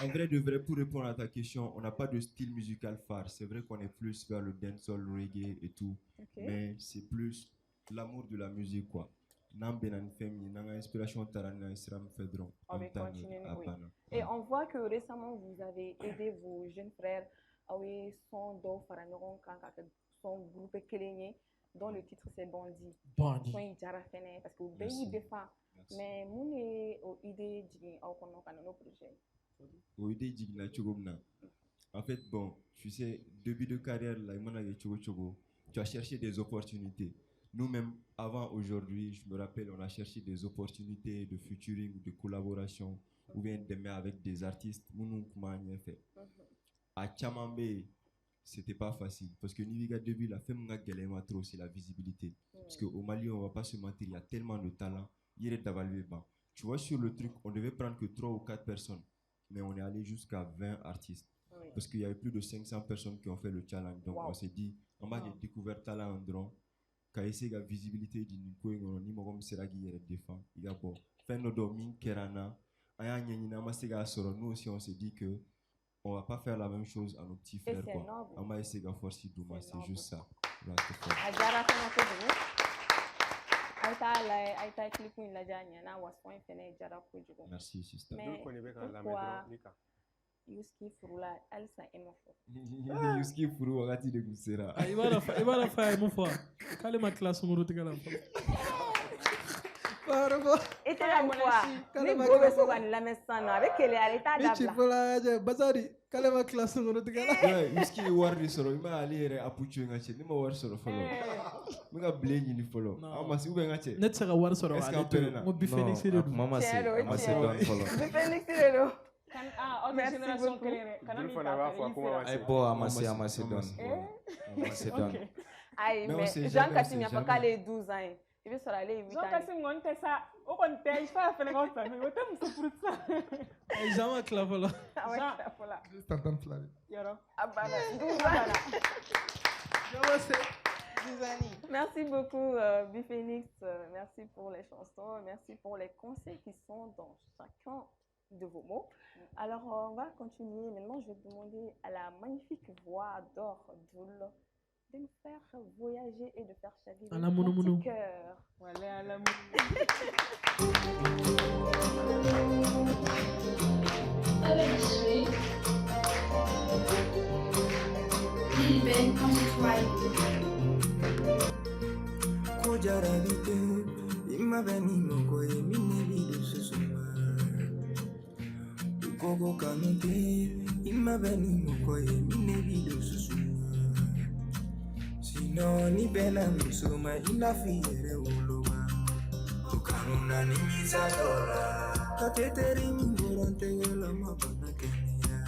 En vrai de vrai, pour répondre à ta question, on n'a pas de style musical phare. C'est vrai qu'on est plus vers le dancehall, reggae et tout. Okay. Mais c'est plus l'amour de la musique, quoi. N'ambenan femi, n'anga inspiration tarana isram fedron. On va continuer, oui. Et on voit que récemment, vous avez aidé vos jeunes frères à son do faraneron son groupe Kelenye, dont le titre c'est Bandit. Bandit. Parce que vous avez des femmes. Mais nous, on a idée de nos projets. En fait, bon, tu sais, début de carrière, là, tu as cherché des opportunités. Nous-mêmes, avant aujourd'hui, je me rappelle, on a cherché des opportunités de featuring, de collaboration, ou bien d'aimer avec des artistes. Nous, fait. À Tchamambé, c'était pas facile. Parce que Niviga début, la femme n'a trop, c'est la visibilité. Parce qu'au Mali, on va pas se mentir, il y a tellement de talent. Il est évalué. Tu vois, sur le truc, on devait prendre que 3 ou 4 personnes. Mais on est allé jusqu'à 20 artistes. Oui. Parce qu'il y avait plus de 500 personnes qui ont fait le challenge. Donc, on s'est dit, on va découvrir talent en drone. Quand il y a visibilité d'une coin, on ni mogom seragi yere défend. Il y a bon. Fin no domin kerana. Aya nyanyina masega soro. Nous aussi, on s'est dit que on va pas faire la même chose à nos petits frères. On va essayer de forcer Douma. C'est juste ça. Merci, sister. Pourquoi Yuski Furula, Alsa et Mofo? Yuski Furu, Rati de Goussera. Il va la faire, mon frère. Quelle est ma classe au Route Galant? Et tu la fois, les gros vaisseaux vont la mettre sans avec elle est à l'état d'abla. Bazari, quelle est ma classe au Route Galant? Yuski Warri Soro, il m'a allé à Puchu Nache, il m'a war Soro follow. Il m'a blé ni follow. Ah, ma si ou bien Nache. Net sera war Soro. Est-ce qu'on peut mon Bifenix et le Maman c'est don follow. Bifenix et le Merci beaucoup. Aïe, mais Jean Kassim, il n'y a pas qu'à les 12 ans. Il veut se aller 8 ans. Jean Kassim, on te ça. Au contraire, je fais faire comme ça. Mais on t'aime ça pour ça. Jean a clavé là. Juste en temps de flâner. Merci beaucoup, Bifenix. Merci pour les chansons. Merci pour les conseils qui sont dans chacun de vos mots. Alors, on va continuer. Maintenant, je vais demander à la magnifique voix d'or d'Oul de nous faire voyager et de faire chavirer mon petit cœur. Voilà, à la Gogo kanute ima beni mokoye mine bido susuma sino ni bena musuma ina fiere uloma ukanuna ni mizadora kateteri mingorante la mabana kenya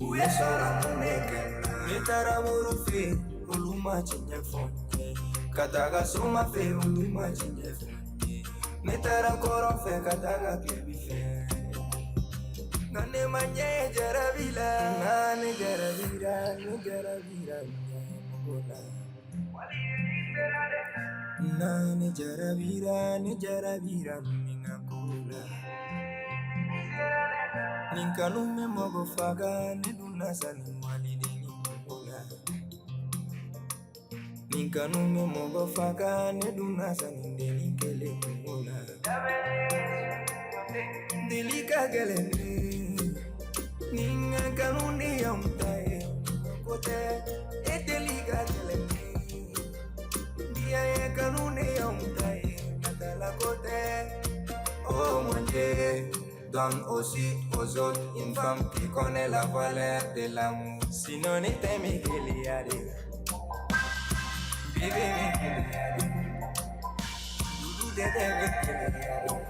uye sara munekena metara murufe uluma chinya fonke kataga soma fe uluma chinya fonke metara korofe kataga kebife Nane manye jarabila, nane jarabira, ni jarabira, mogola. Nane jarabira, ni jarabira, mingakola. Ninkanume mogo faga, ni dunasa ni walide ni mogola. Ninkanume mogo faga, ni dunasa ni deni kele mogola. Delika gelene, ninga kanuni yamtaye kote. E delika gelene, dia ye kanuni yamtaye natala kote. Oh mon Dieu, donne aussi aux autres une femme qui connaît la valeur de l'amour. Sinon n'était mes giliade, bébé mes giliade, doudou dédé mes giliade.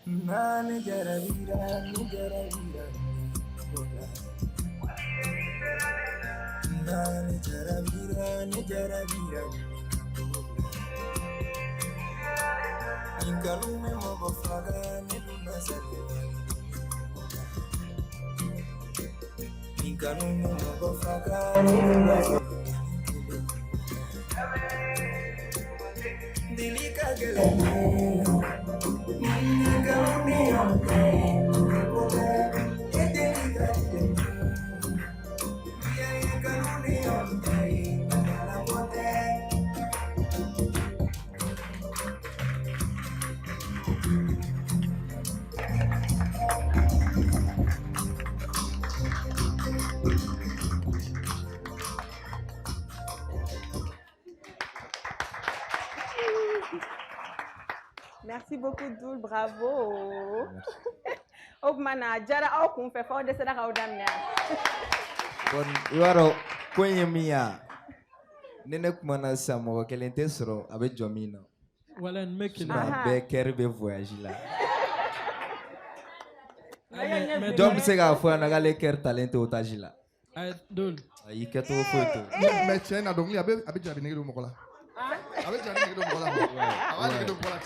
Nane jarabira, ni jarabira, nane jarabira, ni jarabira. Ninkanume mogo faga, ni dunasani. Ninkanume mogo faga, ni dunasani. Delika gelene, ninkanume yamtaye kote. E delika gelene, dia ye kanune yamtaye natala kote. Merci beaucoup, Doul, bravo. Ogmana, Jara, au qu'on fait fort de cela, Raudamia. Bon, Iwaro, kwenye mia. Nene kumana samo, kelente soro, abe jomino. Voilà, un mec qui Ma beker be voyage là. Mais Dom se ga fo na gale ker talent otage là. Dol. Ayi keto photo. Mais tiens, na donc abe jabi ngi do mokola. Abe jabi ngi do mokola. Abe ngi do mokola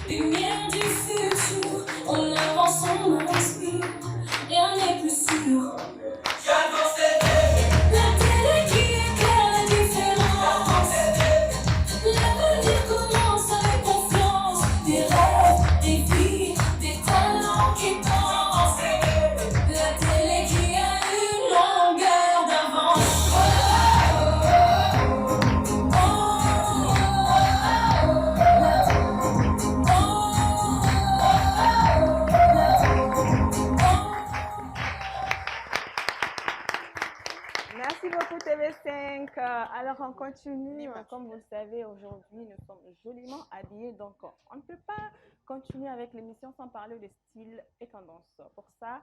Lumière du futur, on avance, on respire, rien n'est plus sûr. La télé qui éclaire la différence. L'avenir commence avec confiance. Des rêves, des vies, des talents qui pensent. La télé qui a une longueur d'avance. Merci beaucoup TV5. Alors on continue. Comme vous le savez, aujourd'hui nous sommes joliment habillés. Donc on ne peut pas continuer avec l'émission sans parler de style et tendance. Pour ça,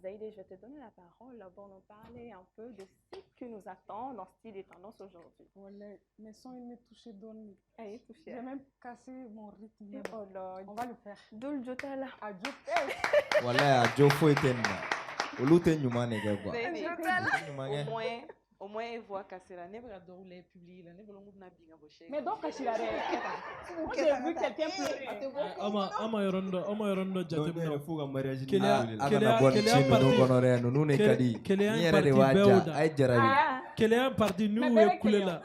Zaïdé, je vais te donner la parole pour nous parler un peu de ce qui nous attend dans style et tendance aujourd'hui. Voilà, mes sons, ils me touchaient d'onne. Hey, touché. J'ai même cassé mon rythme. Oh là, on va le faire. Doul Jotel. À Jotel. Voilà, Joe faut éteindre. Olute nyuma nege quoi. Au moins, il voit casser la nègre à les publier la nègre l'on n'a bien boché. Mais donc, quand il a moi j'ai vu quelqu'un pleurer. Ama yorondo jatemno. Il faut un mariage. Kelea parti nous e kulela.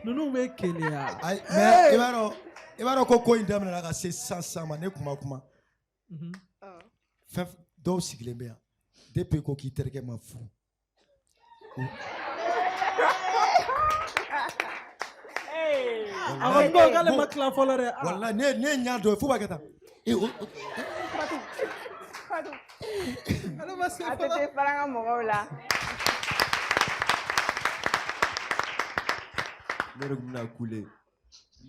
Nous me kelea. Mais ibaro ko indamna la ka se sansa ma ne kuma. Fɛn dɔw sigilen bɛ yan depuis ko k'i terikɛ ma furu. Awon ko k'ale ma tila fɔlɔ dɛ. Walahi ne ye ɲa dɔ ye fo b'a kɛ tan. Ale ma se fɔlɔ. A tɛ se fara an ka mɔgɔw la. Ne yɛrɛ kun bɛna couler.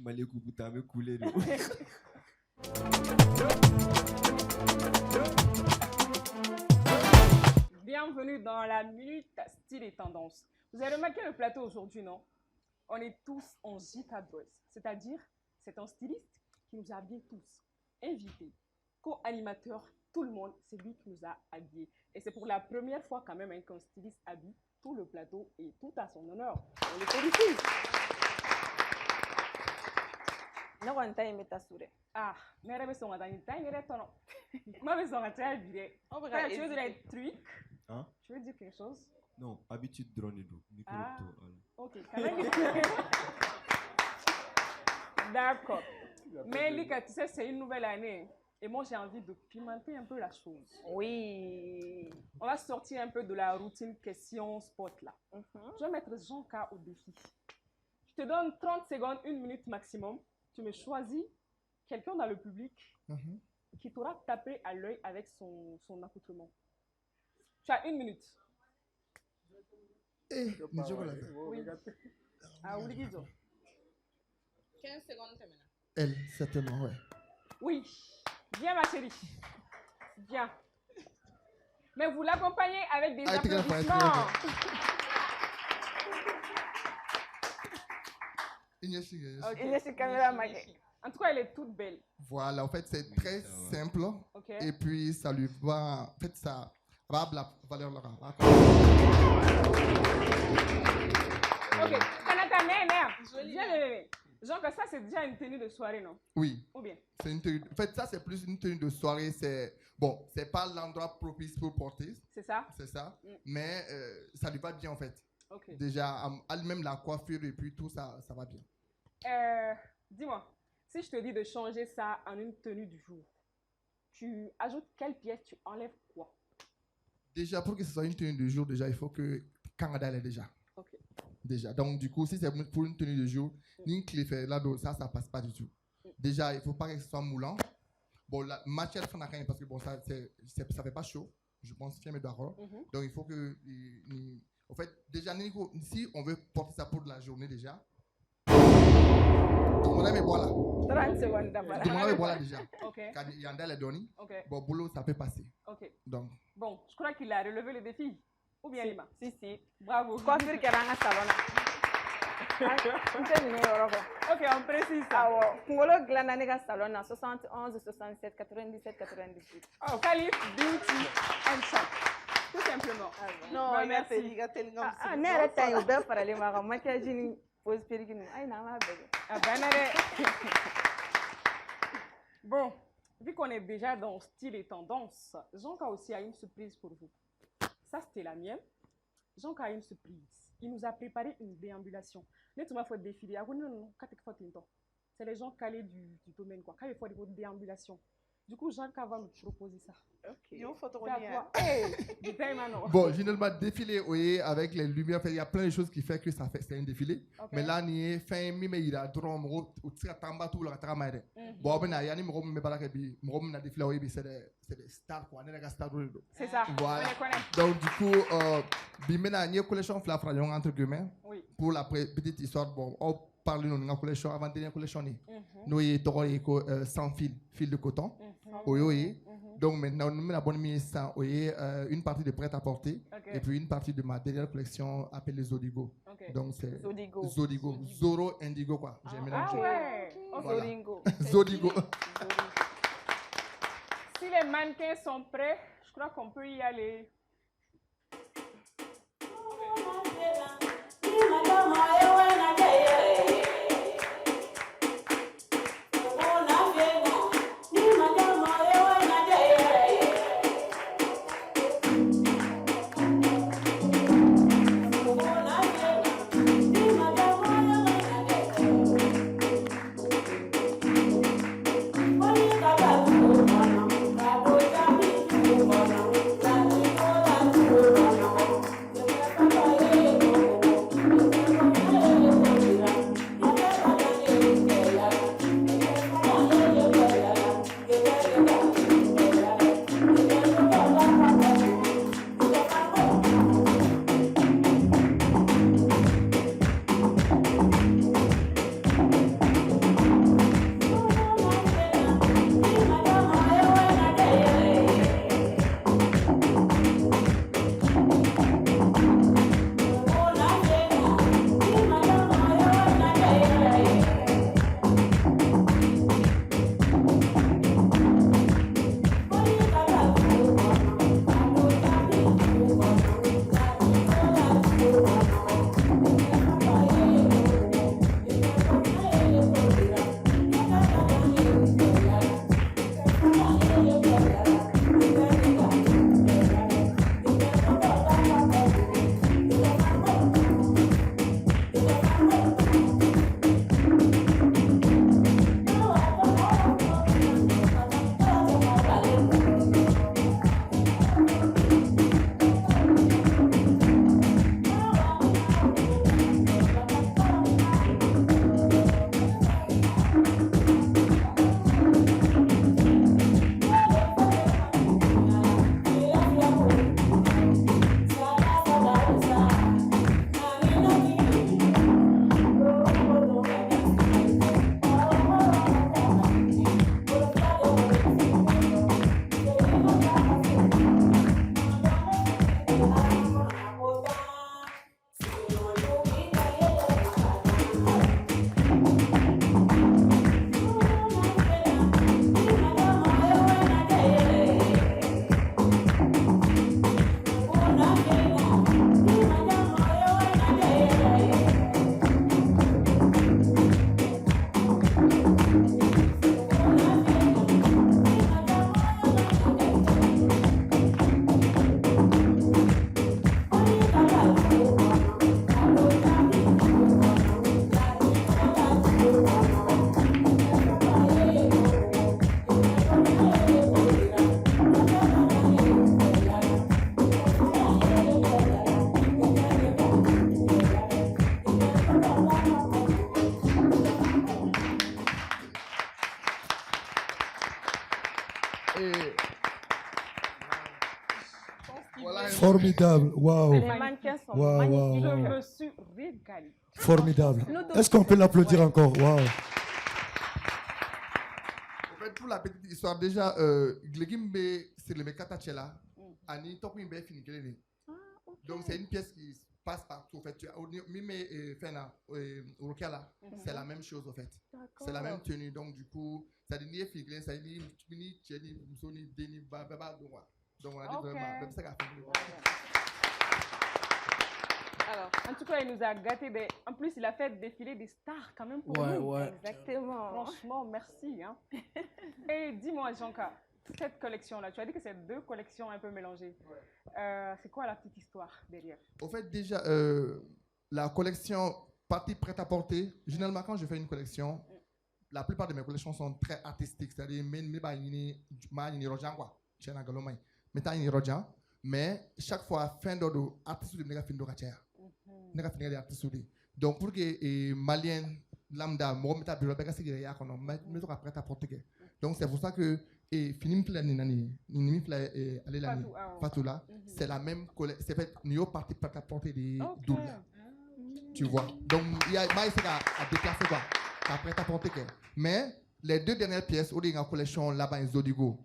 Mali coupe ta bɛ couler de. Bienvenue dans la minute style et tendance. Vous avez remarqué le plateau aujourd'hui, non? On est tous en giga dress, c'est-à-dire c'est un styliste qui nous habille tous. invité, co-animateur, tout le monde, c'est lui qui nous a habillés. Et c'est pour la première fois quand même qu'un styliste habille tout le plateau et tout à son honneur. On le félicite. Ah, mais elle son tu veux dire un truc? Hein? Tu veux dire quelque chose? Non, habitude drone do. Ah, ok. D'accord. Mais Lika, tu sais, c'est une nouvelle année. Et moi, j'ai envie de pimenter un peu la chose. Oui. On va sortir un peu de la routine question spot là. Je vais mettre Jean-K au défi. Je te donne 30 secondes, 1 minute maximum. Tu me choisis quelqu'un dans le public qui t'aura tapé à l'œil avec son accoutrement. Tu as 1 minute. Oui. Ah, oui, 15 secondes, c'est maintenant. Elle, certainement, ouais. Oui. Viens, ma chérie. Viens. Mais vous l'accompagnez avec des applaudissements. En tout cas, elle est toute belle. Voilà, en fait, c'est très simple. Okay. Et puis, ça lui va. En fait, ça va la valeur là. Ok. Viens, genre que ça, c'est déjà une tenue de soirée, non? Oui. Ou bien? C'est une tenue. En fait, ça, c'est plus une tenue de soirée. C'est bon, c'est pas l'endroit propice pour porter. C'est ça? C'est ça. Mais ça lui va bien, en fait. Ok. Déjà, même la coiffure et puis tout ça, ça va bien. Dis-moi, si je te dis de changer ça en une tenue du jour, tu ajoutes quelle pièce, tu enlèves quoi? Déjà, pour que ce soit une tenue de jour, déjà, il faut que Canada l'ait déjà. Ok. Déjà. Donc, du coup, si c'est pour une tenue de jour, ni clé fait là, ça passe pas du tout. Déjà, il faut pas que ce soit moulant. Bon, la matière, ça n'a rien parce que bon, ça fait pas chaud. Je pense que d'accord. Donc, il faut que. En fait, déjà, si on veut porter ça pour de la journée, déjà. Demandez-moi voilà. 30 secondes d'abord. Demandez-moi voilà déjà. Ok. Quand il y a les données, ok. Bon, boulot, ça peut passer. Ok. Donc. Bon, je crois qu'il a relevé le défi. Ou bien, Lima? Si. Bravo. Coiffure qui est dans la salon. Ok, on précise ça. Kungolo Glananega Salon 71 67 97 98. Oh, Calif Beauty and Shop. Tout simplement. Non, merci. Nera tayo be para le mara makiage pose perigine. Ay na ma bébé. Bon, vu qu'on est déjà dans style et tendance, Jean-K aussi a une surprise pour vous. Ça, c'était la mienne. Jean-K a une surprise. Il nous a préparé une déambulation. C'est les gens calés du domaine, quoi. Quand il faut des déambulations. Du coup, Jean-K va nous proposer ça. Ok. Bon, généralement, défilé, oui, avec les lumières, il y a plein de choses qui font que ça fait, c'est un défilé. Okay. Mais là, il y a fin mi il a drum, ou tira tamba tout le travail. Bon, ben il y a ni me bala que bi, me défilé, oui, c'est des stars quoi, on est des stars. C'est ça. Voilà. Donc du coup, bimena il y a collection flafra entre guillemets. Oui. Pour la petite histoire, bon, on parle de notre collection avant dernière collection. Nous y est sans fil de coton. Oui. Donc maintenant, nous avons mis une partie de prêt-à-porter et puis une partie de ma dernière collection appelée Zodigo. Donc c'est Zodigo. Zoro Indigo quoi. J'ai mélangé. Ah ouais. Voilà. Zodigo. Si les mannequins sont prêts, je crois qu'on peut y aller. Formidable. Waouh. Les mannequins sont magnifiques. Je me suis régalée. Formidable. Est-ce qu'on peut l'applaudir encore? Waouh. En fait, pour la petite histoire, déjà, Glegimbe, c'est le Mekatachela. Ani, Topimbe, fini. Donc, c'est une pièce qui passe partout. En fait, c'est la même chose, en fait. C'est la même tenue. Donc, du coup, ça dit ni figuré, ça dit ni Tcheni, Moussoni, Deni, Baba, donc, on a dit vraiment, même ça qu'a fait. Alors, en tout cas, il nous a gâtés. En plus, il a fait défiler des stars quand même pour nous. Ouais. Exactement. Franchement, merci. Hein. Et dis-moi, Jeanka, cette collection-là, tu as dit que c'est 2 collections un peu mélangées. C'est quoi la petite histoire derrière? En fait, déjà, la collection partie prêt-à-porter, généralement, quand je fais une collection, la plupart de mes collections sont très artistiques. C'est-à-dire, mais chaque fois, fin d'ordre, artiste de négatif de Ratia. Négatif de artiste. Donc, pour que Malien lambda, moi, je vais faire des choses qu'on a prêt à porter. Donc, c'est pour ça que Fatoula, c'est la même collection. C'est fait, nous parti prêt à porter des doubles. Tu vois. Donc, il y a à déplacer quoi. Prêt à porter. Mais les 2 dernières pièces, on a une collection là-bas en Zodigo.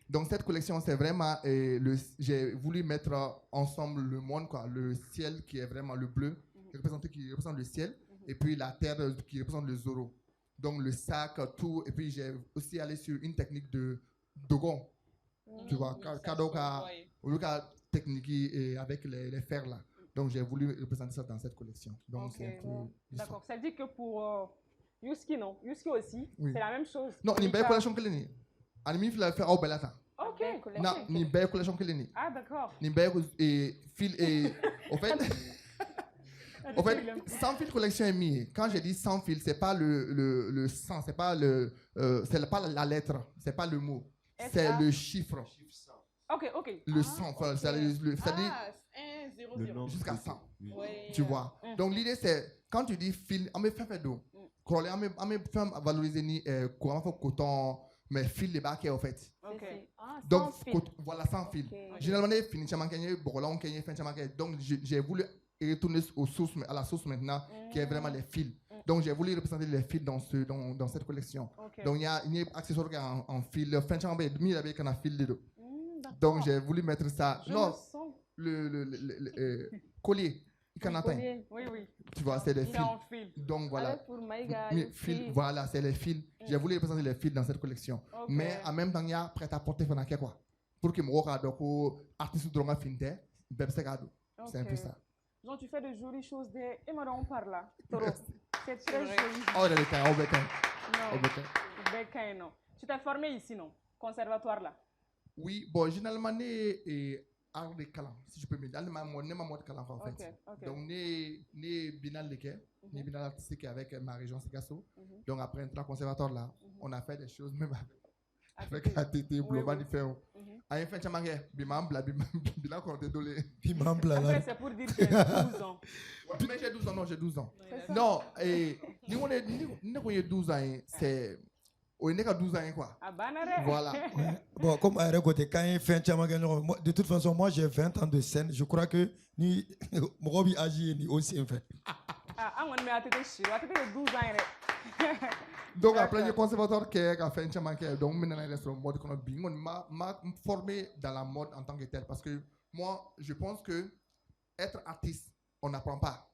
Donc cette collection, c'est vraiment, j'ai voulu mettre ensemble le monde, quoi, le ciel qui est vraiment le bleu, qui représente le ciel, et puis la terre qui représente le Zoro. Donc le sac, tout, et puis j'ai aussi allé sur une technique de Dogon, tu vois, Kadoka, technique avec les fers là. Donc j'ai voulu représenter ça dans cette collection. Donc c'est d'accord, ça veut dire que pour Yuski, non, Yuski aussi, c'est la même chose. Non, il y a une belle collection que l'année. Animi fait faire au belata. Ok. Non, ni belle collection que l'année. Ah d'accord. Ni belle fil et en fait sans fil collection est mis. Quand je dis sans fil, c'est pas le sang, c'est pas la lettre, c'est pas le mot, c'est le chiffre. Ok. Le 100, c'est-à-dire jusqu'à 100. Tu vois. Donc l'idée c'est quand tu dis fil, on me fait d'eau. On me fait valoriser ni courant coton. Mais fil de baquet en fait. Donc voilà, sans fil. Généralement, donc j'ai voulu retourner à la source maintenant, qui est vraiment les fils. Donc j'ai voulu représenter les fils dans cette collection. Donc il y a un accessoire en fil. Donc j'ai voulu mettre ça. Non, le collier. Oui. Tu vois, c'est les fils. Donc voilà. Voilà, c'est les fils. J'ai voulu représenter les fils dans cette collection. Mais en même temps, il y a prêt à porter quoi. Pour que moi, artiste de finte, c'est un peu ça. Donc tu fais de jolies choses et on parle là. C'est très joli. Oh, non. Tu t'es formé ici, non? Conservatoire là? Oui, bon, généralement, art de calan, si je peux me dire, ma mode calan en fait. Donc, né binal leke, né binal artistique avec ma région Sikasso. Donc après un conservatoire là, on a fait des choses même avec ATT global différent. À une fin de semaine, bimambla, bilan qu'on était dolé. Bimambla là. Après c'est pour dire que j'ai 12 ans. Mais j'ai 12 ans, non, j'ai 12 ans. Non, et nous on est 12 ans, c'est on est qu'à 12 ans quoi. Voilà. Bon, comme à côté quand il fait de toute façon moi j'ai 20 ans de scène, je crois que ni Mogobi Agi ni aussi en fait. On met à tête chez, à tête de 12 ans. Donc après le conservatoire qui a fait un chamaquet, donc maintenant il reste au mode qu'on a bien, m'a formé dans la mode en tant que tel parce que moi je pense que être artiste on n'apprend pas.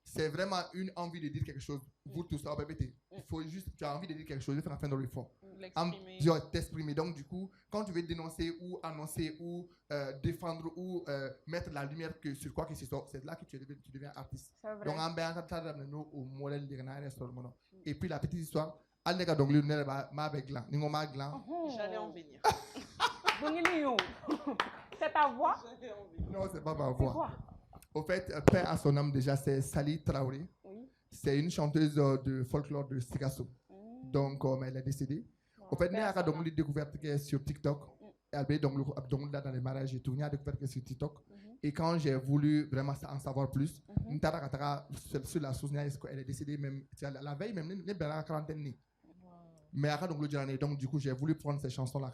C'est vraiment une envie de dire quelque chose. Vous tous, il faut juste, tu as envie de dire quelque chose, il faut faire un fin de l'effort. T'exprimer. Donc, du coup, quand tu veux dénoncer ou annoncer ou défendre ou mettre la lumière sur quoi que ce soit, c'est là que tu deviens artiste. Donc, au modèle de et puis, la petite histoire, j'allais en venir. C'est ta voix? Non, c'est pas ma voix. Au fait, Père à son âme déjà, c'est Sali Traoré. Oui. C'est une chanteuse de folklore de Sikasso. Donc, elle est décédée. Au fait, elle a découvert sur TikTok. Elle a découvert dans les mariages et tout. Elle a découvert sur TikTok. Et quand j'ai voulu vraiment en savoir plus, sur la source, elle est décédée même la veille, même elle est en quarantaine. Mais donc du coup, j'ai voulu prendre ces chansons-là,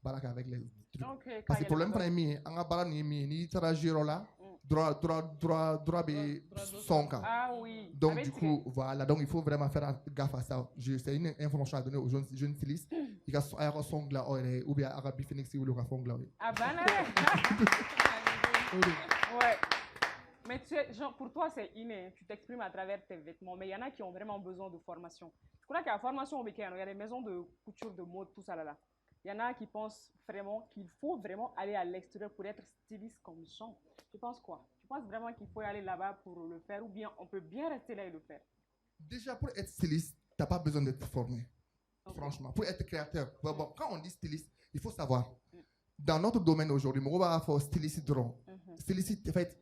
baraka avec les trucs. Okay, Parce que le problème premier, on a baraka ni interagir là, droit be son cas. Ah oui. Donc du coup, voilà, donc il faut vraiment faire gaffe à ça. C'est une information à donner aux jeunes stylistes. Il y a un son là ou bien Arabi Phoenix ou le son là. Ah ben ouais. Mais tu sais, genre, pour toi, c'est inné. Tu t'exprimes à travers tes vêtements. Mais il y en a qui ont vraiment besoin de formation. Je crois qu'à la formation au week-end, il y a des maisons de couture, de mode, tout ça là. Il y en a qui pensent vraiment qu'il faut vraiment aller à l'extérieur pour être styliste comme Jean. Tu penses quoi? Tu penses vraiment qu'il faut aller là-bas pour le faire ou bien on peut bien rester là et le faire? Déjà, pour être styliste, tu n'as pas besoin d'être formé. Okay. Franchement, pour être créateur. Bon, quand on dit styliste, il faut savoir. Dans notre domaine aujourd'hui, on va faire styliste drone. Styliste, en fait,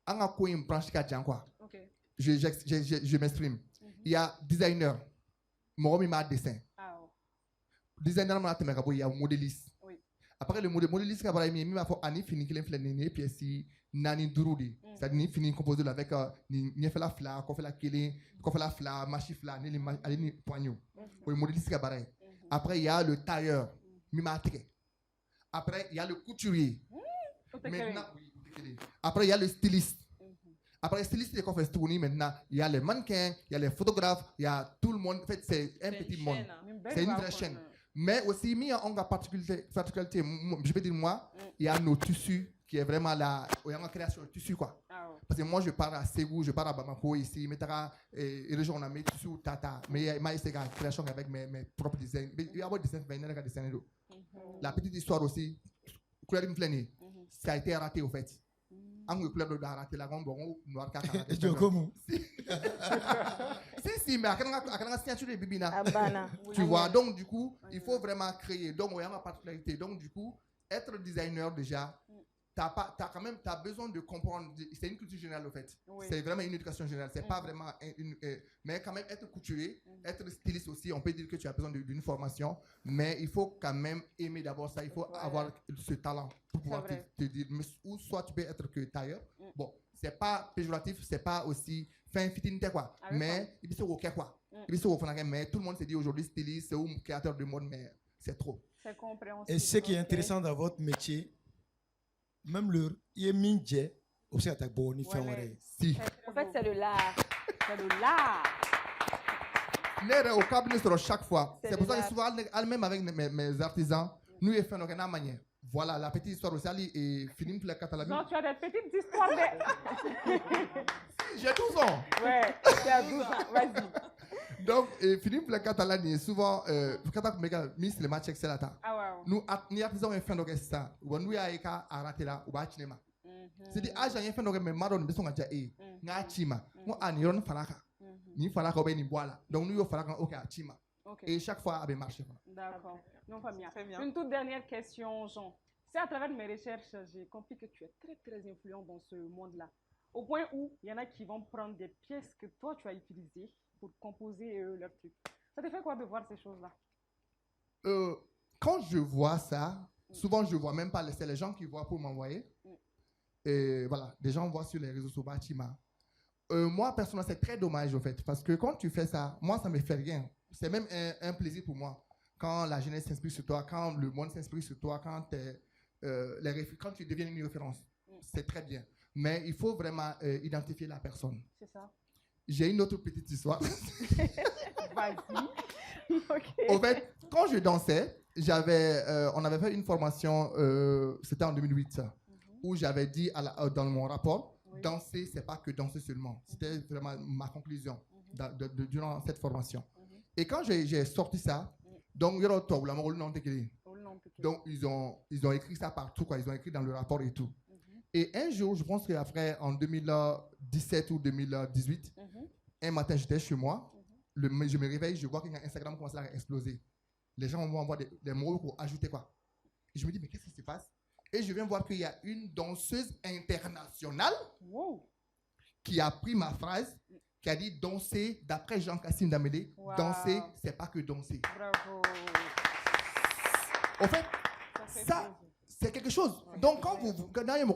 on a quoi une branche qui a quoi? Je m'exprime. Il y a designer. Moi, il m'a dessin. Designer, il y a modéliste. Après le modéliste, il m'a fait un fini qu'il fait une pièce nani durudi. C'est-à-dire fini composé avec ni fait la fla, qu'on fait la kélé, qu'on fait la fla, machi fla, ni poignou. Le modéliste qui pareil. Après il y a le tailleur, mimatique. Après il y a le couturier. Maintenant, après il y a le styliste. Après, le styliste, c'est qu'on fait tourner maintenant. Il y a les mannequins, il y a les photographes, il y a tout le monde. En fait, c'est un petit monde. C'est une vraie chaîne. Mais aussi, il y a une particularité, je peux dire moi, il y a nos tissus qui est vraiment là, il y a une création de tissus quoi. Parce que moi, je pars à Ségou, je pars à Bamako ici, mais on a mes tissus tata, mais il y a une création avec mes propres dessins. Il y a des dessins, la petite histoire aussi, ça a été raté au fait. Un club de raté la gomme bon noir caca. Si mais à quand signature de bibina. Tu vois donc du coup il faut vraiment créer donc il y a ma particularité donc du coup être designer déjà t'as besoin de comprendre c'est une culture générale en fait. C'est vraiment une éducation générale c'est pas vraiment mais quand même être couturier être styliste aussi on peut dire que tu as besoin d'une formation mais il faut quand même aimer d'abord ça il faut avoir ce talent pour pouvoir te dire ou soit tu peux être que tailleur bon c'est pas péjoratif c'est pas aussi fin fitting quoi mais il peut se quoi mais tout le monde se dit aujourd'hui styliste ou créateur de mode mais c'est trop. C'est compréhensible. Et ce qui est intéressant dans votre métier même le yemindje aussi attaque bon fait si en fait c'est de l'art. C'est de l'art. N'est au cabinet sur chaque fois c'est pour ça que souvent même avec mes artisans nous ils font une manière voilà la petite histoire aussi et Philippe le catalan. Non tu as des petites histoires de j'ai 12 ans. Ouais tu as 12 ans vas-y. Donc Philippe le catalan est souvent quand mega miss le match excellent nous artisans ils font ça ou nous ya eka arate là ou ba cinéma c'est dit agent ils font mais maron besoin ngaja nga chima mo aniron falaka ni falaka be ni boila donc nous yo falaka OK chima et chaque fois avait marché. D'accord. Non pas bien. Une toute dernière question Jean. C'est à travers mes recherches j'ai compris que tu es très influent dans ce monde-là au point où il y en a qui vont prendre des pièces que toi tu as utilisées pour composer leur truc. Ça te fait quoi de voir ces choses-là? Quand je vois ça, souvent je vois même pas, c'est les gens qui voient pour m'envoyer. Et voilà, des gens voient sur les réseaux sociaux Bachima. Moi, personnellement, c'est très dommage en fait, parce que quand tu fais ça, moi, ça me fait rien. C'est même un plaisir pour moi. Quand la jeunesse s'inspire sur toi, quand le monde s'inspire sur toi, quand tu deviens une référence, c'est très bien. Mais il faut vraiment identifier la personne. C'est ça. J'ai une autre petite histoire. Vas-y. Okay. En fait, quand je dansais, on avait fait une formation, c'était en 2008, où j'avais dit dans mon rapport, danser, c'est pas que danser seulement. C'était vraiment ma conclusion durant cette formation. Et quand j'ai sorti ça, donc ils ont écrit ça partout, quoi. Ils ont écrit dans le rapport et tout. Et un jour, je pense qu'après, en 2017 ou 2018, un matin, j'étais chez moi, je me réveille, je vois que Instagram commence à exploser. Les gens m'envoient des mots pour ajouter quoi. Et je me dis, mais qu'est-ce qui se passe? Et je viens voir qu'il y a une danseuse internationale qui a pris ma phrase, qui a dit danser, d'après Jean-Kassim Dambélé, danser, c'est pas que danser. Bravo. En fait, ça c'est quelque chose. Donc, quand vous avez une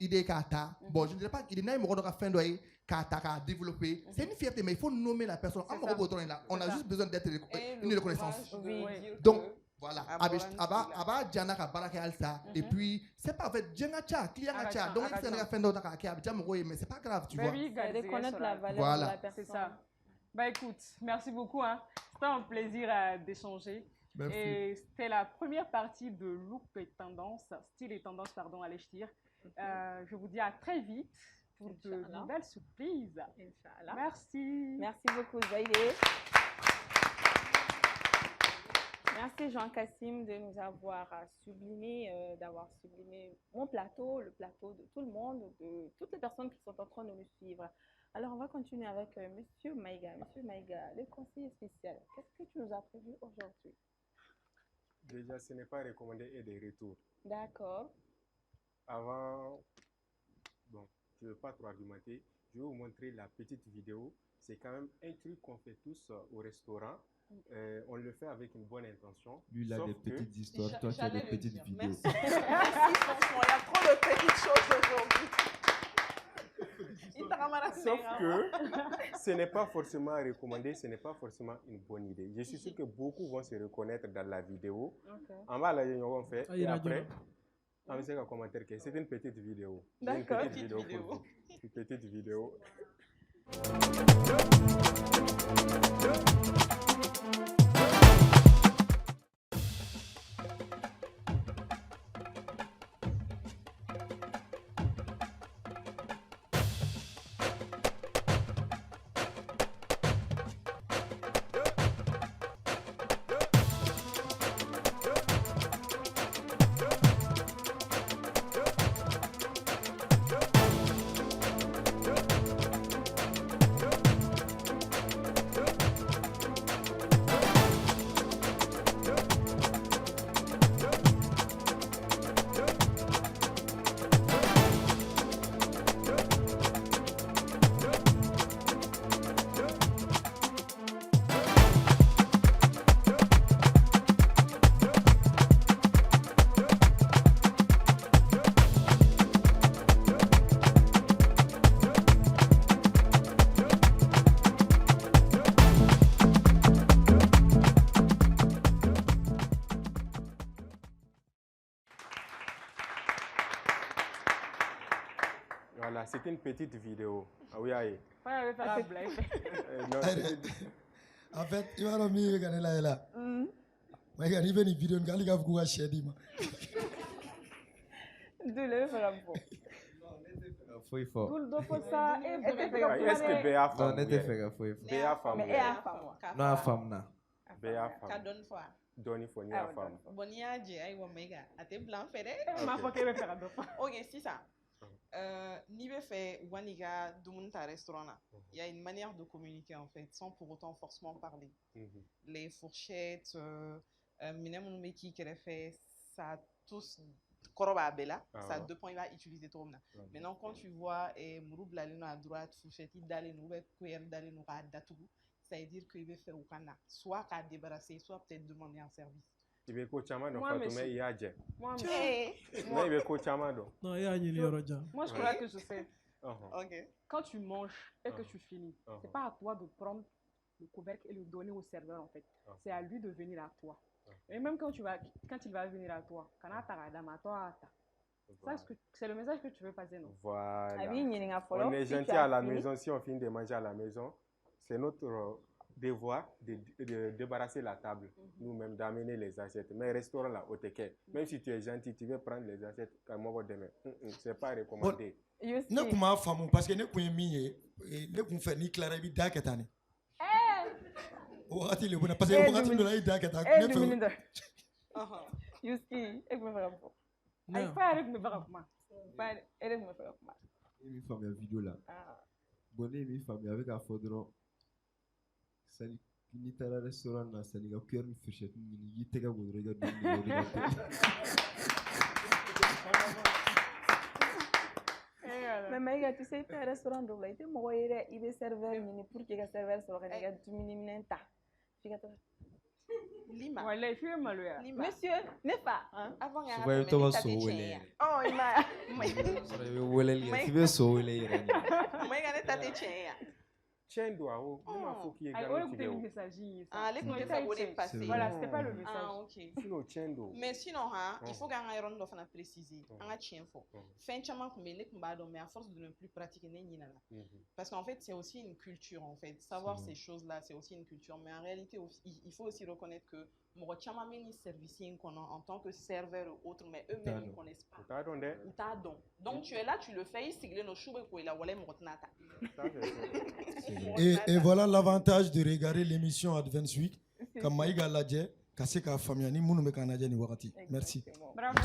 idée, bon, je ne dirais pas qu'il y a une fin de développer. C'est une fierté, mais il faut nommer la personne. On a juste besoin d'être une reconnaissance. Donc, Voilà. Aba Diana ka baraka alsa. Et puis, c'est pas en fait, Diana Tcha, client Tcha. Donc, il s'en a fait d'autres mais c'est pas grave, tu vois. Oui, reconnaître la valeur voilà. de la personne. C'est ça. Bah écoute, merci beaucoup. Hein. C'était un plaisir d'échanger. Merci. Et c'était la première partie de Look et Tendance, Style et Tendance, pardon, à l'Echtir. Je vous dis à très vite pour de nouvelles surprises. Inch'Allah. Merci. Merci beaucoup, Zaïdé. Merci Jean Kassim de nous avoir sublimé, d'avoir sublimé mon plateau, le plateau de tout le monde, de toutes les personnes qui sont en train de nous suivre. Alors, on va continuer avec Monsieur Maïga. Monsieur Maïga, le conseiller spécial, qu'est-ce que tu nous as prévu aujourd'hui? Déjà, ce n'est pas recommandé et des retours. D'accord. Avant, bon, je ne veux pas trop argumenter, je vais vous montrer la petite vidéo. C'est quand même un truc qu'on fait tous au restaurant. On le fait avec une bonne intention. Lui, il a des petites histoires, toi, tu as des petites vidéos. Merci, franchement, il y a trop de petites choses aujourd'hui. Sauf que ce n'est pas forcément recommandé, ce n'est pas forcément une bonne idée. Je suis sûr que beaucoup vont se reconnaître dans la vidéo. En bas, là, on fait. Et après, on va faire un commentaire que c'est une petite vidéo. D'accord. Une petite vidéo. Voilà, c'est une petite vidéo. Ah oui, aïe. Ouais, faire la blague. En fait, il va remettre Ganela là. Mais il y a une vidéo de Gali Gavou à Chedi. D'où le faire un peu. Foi fort. D'où le dos pour ça. Est-ce que Béa femme? Non, n'était fait foi. Béa femme. Mais Béa femme. Non, femme na. Béa femme. Ka donne fois. Donne fois ni femme. Bonia je ay wa mega. Ate blanc fait. Ma faut que faire deux fois. OK, c'est ça. Ni be fait waniga dumunta restaurant là. Il y a une manière de communiquer en fait sans pour autant forcément parler. Les fourchettes minimum meki qui fait ça tous koroba bella, ça dépend il va utiliser tout là. Maintenant quand tu vois mouroub la ligne à droite, fourchette d'aller nous cuillère d'aller nous à datou, ça veut dire qu'il veut faire au canard, soit qu'à débarrasser, soit peut-être demander un service. Il veut coacher Amado, Fatoumé, il y a Dje. Moi, il veut coacher Amado. Non, il y a une Roja. Moi, je crois que je sais. Ok. Quand tu manges et que tu finis, c'est pas à toi de prendre le couvercle et le donner au serveur en fait. C'est à lui de venir à toi. Et même quand il va venir à toi, c'est le message que tu veux passer, non? Voilà. On est gentil à la maison. Si on finit de manger à la maison, c'est notre devoir de débarrasser la table, nous-mêmes, d'amener les assiettes. Mais restaurant là, au Teke, même si tu es gentil, tu veux prendre les assiettes comme moi demain. C'est pas recommandé. Ne kuma famu parce que ne kun mi ne kun fait ni clara bi da ketane. Wakati le bona parce que wakati le la da ketane ne fait. Yuski, ek me faire pour. Ay pas avec me faire comment? Pas avec me faire comment? Mi femme la vidéo là. Bonne mi femme avec un fodron. Sani ni tara restaurant na sani ga cœur ni fourchette ni yitega go rega do Mais Maïga, tu sais, un restaurant de là, il veut servir pour que le serveur soit là, tu minimum ta. Lima. Ouais, les filles mal Monsieur, n'est pas. Avant il va être au soleil. Oh, il m'a. Il va être au soleil. Il va être au soleil. Maïga n'est pas tchèque. Chendo, il faut qu'il y ait le message. L'écouter, ça vaut dépasser. Voilà, c'était pas le message. Ah, ok. Sinon, Chendo. Mais sinon, il faut gagner un rond de préciser. On a tien fort. Fin chama kumele kumbado, mais à force de ne plus pratiquer n'enina. Parce qu'en fait, c'est aussi une culture, en fait. Savoir ces choses-là, c'est aussi une culture. Mais en réalité, il faut aussi reconnaître que mon chama meni servicing qu'on a en tant que serveur ou autre, mais eux-mêmes ne connaissent pas. Donc tu es là, tu le fais, il nos choux et la wallet mortenata. Et voilà l'avantage de regarder l'émission Advance Week. Comme Maïga l'a dit, Kaseka Famiani, Mounou Mekanadja ni Wakati. Merci. Bravo.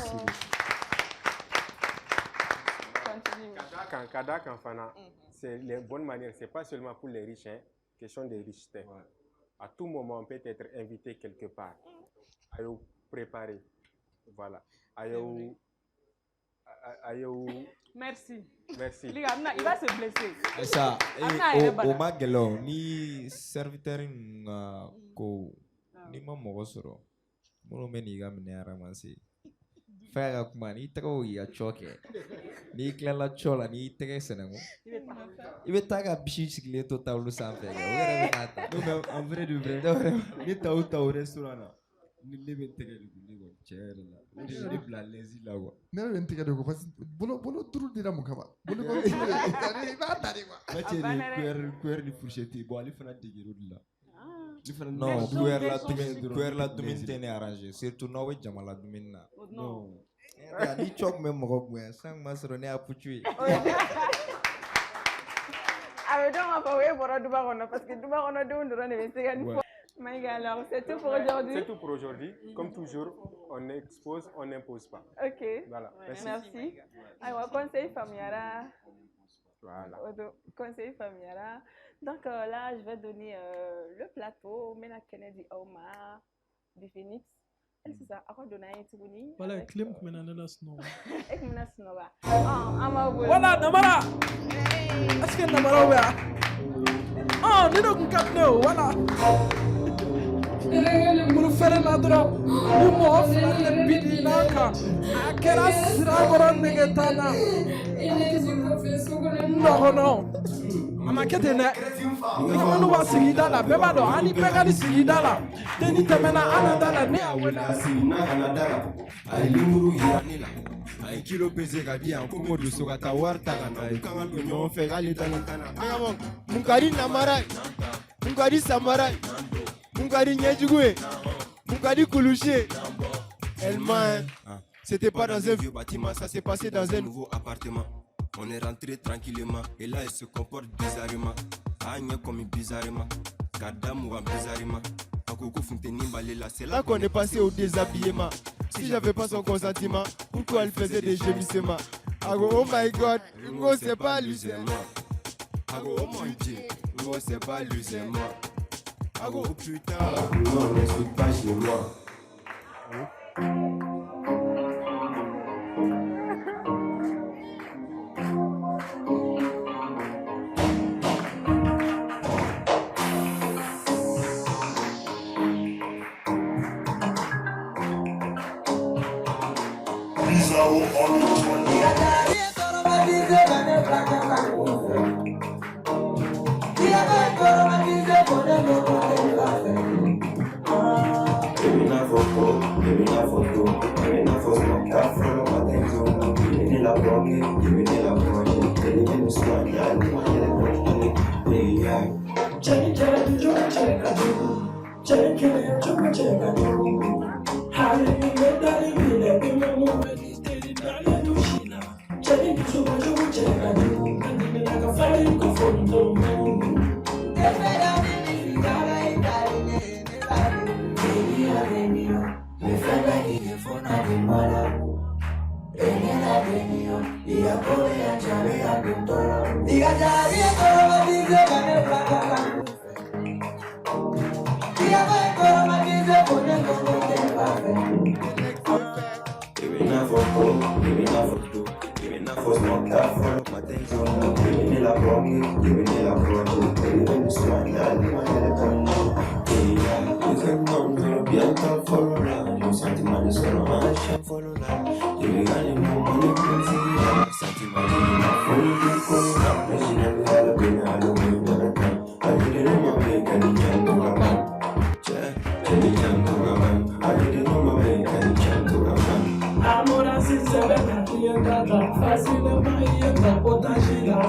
Kadak en Fana, c'est les bonnes manières. C'est pas seulement pour les riches, hein. Question de richesse. À tout moment, on peut être invité quelque part. Ayou préparer. Voilà. Ayou. Merci. Merci. Il va se blesser. Ça, au Magelon, ni serviteur ko ni maman soro. Mon meni gamine aramansi. Faire comme ni trop ya choque. Ni clela chola ni tege senango. Il veut taga bichi total lu sanfe. En vrai de vrai. Ni ta au restaurant. Ni lebe tege ni go chair la. Ni bla lazy la wa. Ne le tege de go parce bono turu dira mukaba. Bono ko va tari wa. Matière cuir ni fourchette bo ali fana tege rodula. Non, cuir la domin tene arrangé. Surtout no we jamala domin na. Non. Ni chok même rock moi, sang masrone a puchui. Ah, donc on va voir pour Duba Rono parce que Duba Rono donne une seconde. Maïga, alors c'est tout pour aujourd'hui. C'est tout pour aujourd'hui. Comme toujours, on expose, on n'impose pas. Ok. Voilà. Merci. Alors, conseil Famiara. Voilà. Conseil Famiara. Donc là, je vais donner le plateau. Mena Kennedy Omar du Phoenix. C'est ça. À quoi donner un tourni? Voilà, Clem comme un ananas non. Et comme un ananas non. Voilà, Namara. Est-ce que Namara ou bien? Oh, ni donc capno. Voilà. Mulu fere na dro. Umo fere bidi naka. Akera sragoron negetana. Non. Amakete ne. Inu wa sigida la beba do ani pega ni sigida la. Deni temena anadala ne awela sina anadala. Ai limuru iranila. Ai kilo pese kabia kongo do sokata warta kana. Kanga do nyon fe gali tanantana. Ayamo mungari namara. Mungari samara. Mungari nyejugwe. Mungari kuluche. Elman. C'était pas dans un vieux bâtiment, ça s'est passé dans un nouveau appartement. On est rentré tranquillement et là il se comporte bizarrement. Agne comme bizarrement. Kadam ou bizarrement. Akoko Fonteni Balela, c'est là qu'on est passé au déshabillement. Si j'avais pas son consentement, pourquoi elle faisait des gémissements? Ago oh my god, Ngo c'est pas lui c'est moi. Ago oh mon dieu, Ngo c'est pas lui c'est moi. Ago oh putain, non ne suis pas chez moi.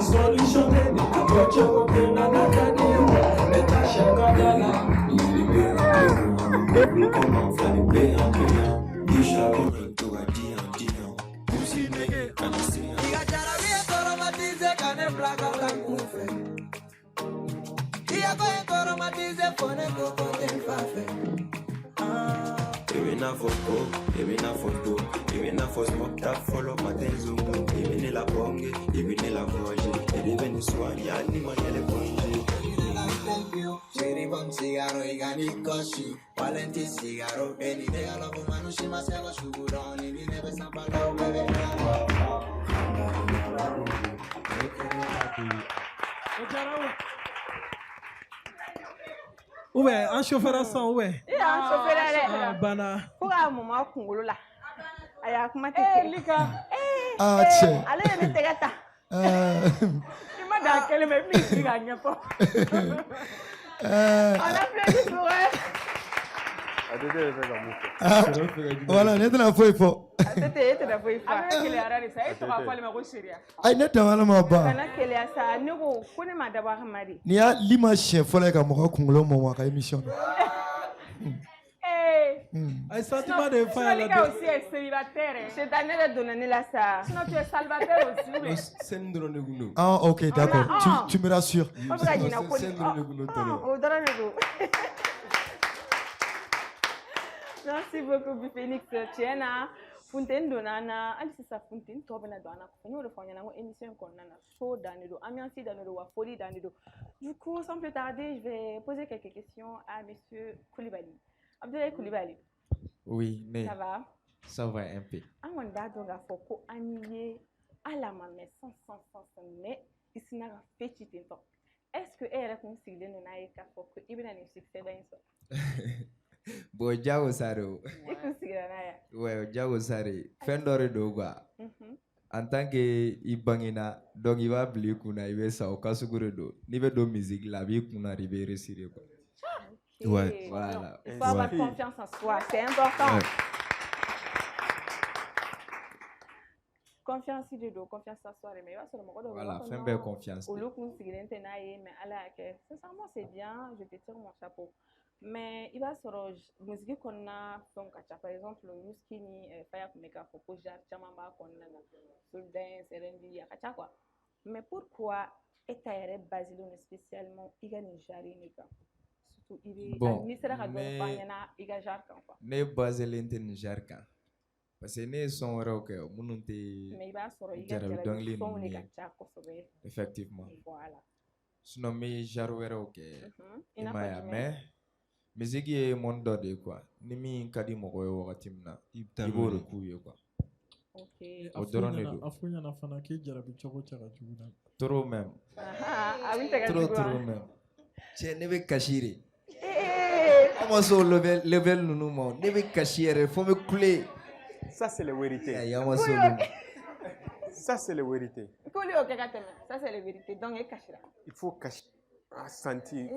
a solution de a bocho pena na kadio eta shakadala Comment faire les paix en payant du charbon to a dian Pussy nigga can you see Iga jara vie toro matize kane plaga kangufe Ia koe toro matize fone koko tenfafe Even a photo, even a for smoke that follow my tenzo Even la bonge, even la voje Even the swan, ya ni ma yele bonge Cherry bomb cigaro igani koshi Valenti cigaro Eni de galo fumano shima sego shuguroni Ni neve sampalo bebe Ouais, un chauffeur à son, ouais. Il y a un chauffeur à l'air. Bana. Pour un moment, Kungolo là. Aya kuma te. Lika. Ah, tiens. Allez, ne te gata. Tu m'as dans quel même tu gagnes pas. On applaudit pour elle. Voilà, n'est-ce pas faux il faut. C'était la fois il faut. Avec les arabes, ça est pas le même chérie. Ay ne tawala ma ba. Kana kele asa ne ko kone ma da ba mari. Ni ya lima chien fola ka mo kungolo mo wa ka émission. Ay sentiment de faire la deux. Aussi est célibataire. C'est année de donner la ça. Sinon tu es célibataire aussi. Syndrome de Guno. Ah ok d'accord. Tu me rassures. On va gagner na ko. Oh dara ne go. Merci beaucoup, Biphénix. Tiena, Fontaine Donana, Alice Fontaine, Tobena Dona, nous le faisons une émission qu'on a chaud dans le dos, ambiance dans le dos, folie dans le dos. Du coup, sans plus tarder, je vais poser quelques questions à Monsieur Koulibaly. Abdoulaye Koulibaly. Oui, mais. Ça va? Ça va un peu. On a donc à Foko Anié à la main, sans, mais ici n'a pas fait chier. Est-ce que elle a considéré que nous n'avons qu'à Foko, il y a un succès dans ça? Bon, Diago Saro. Ouais, Diago Sari. Fendore Doga. En tant que Ibangina, donc il va oublier qu'on a eu ça au cas où niveau de musique, la vie qu'on a arrivé à réussir. Ouais, voilà. Il faut avoir confiance en soi, c'est important. Ouais. Confiance de dos, confiance en soi, mais voilà, fais bien confiance. Au lieu qu'on s'y mais sincèrement c'est bien, je te tire mon chapeau. Mais il va sur la musique qu'on a fait, par exemple, le Yuskini, Faya Kumeka, Foko, Jar, Chamamba, qu'on a, Soul Dance, R&B, Yakacha, quoi. Mais pourquoi est-ce basé spécialement, il y a une jarre, surtout, il y a une jarre, quoi. Ne basé l'interne jarre, parce que ne sont rock, mon mais il va sur il y a effectivement. Voilà. Sinon, mais jarre, ok. Mais musique est mon dode quoi. Ni mi kadi moko yo wakati mna. Ibo rekuye quoi. OK. Afunya na fana ki jarabi choko chaka juna. Trop même. Trop même. Che nebe kashiri. Comment ça level nous mo. Nebe kashiri, faut me couler. Ça c'est la vérité. Ça c'est la vérité. Ça c'est la vérité. Donc il cache là. Il faut cacher. Sentir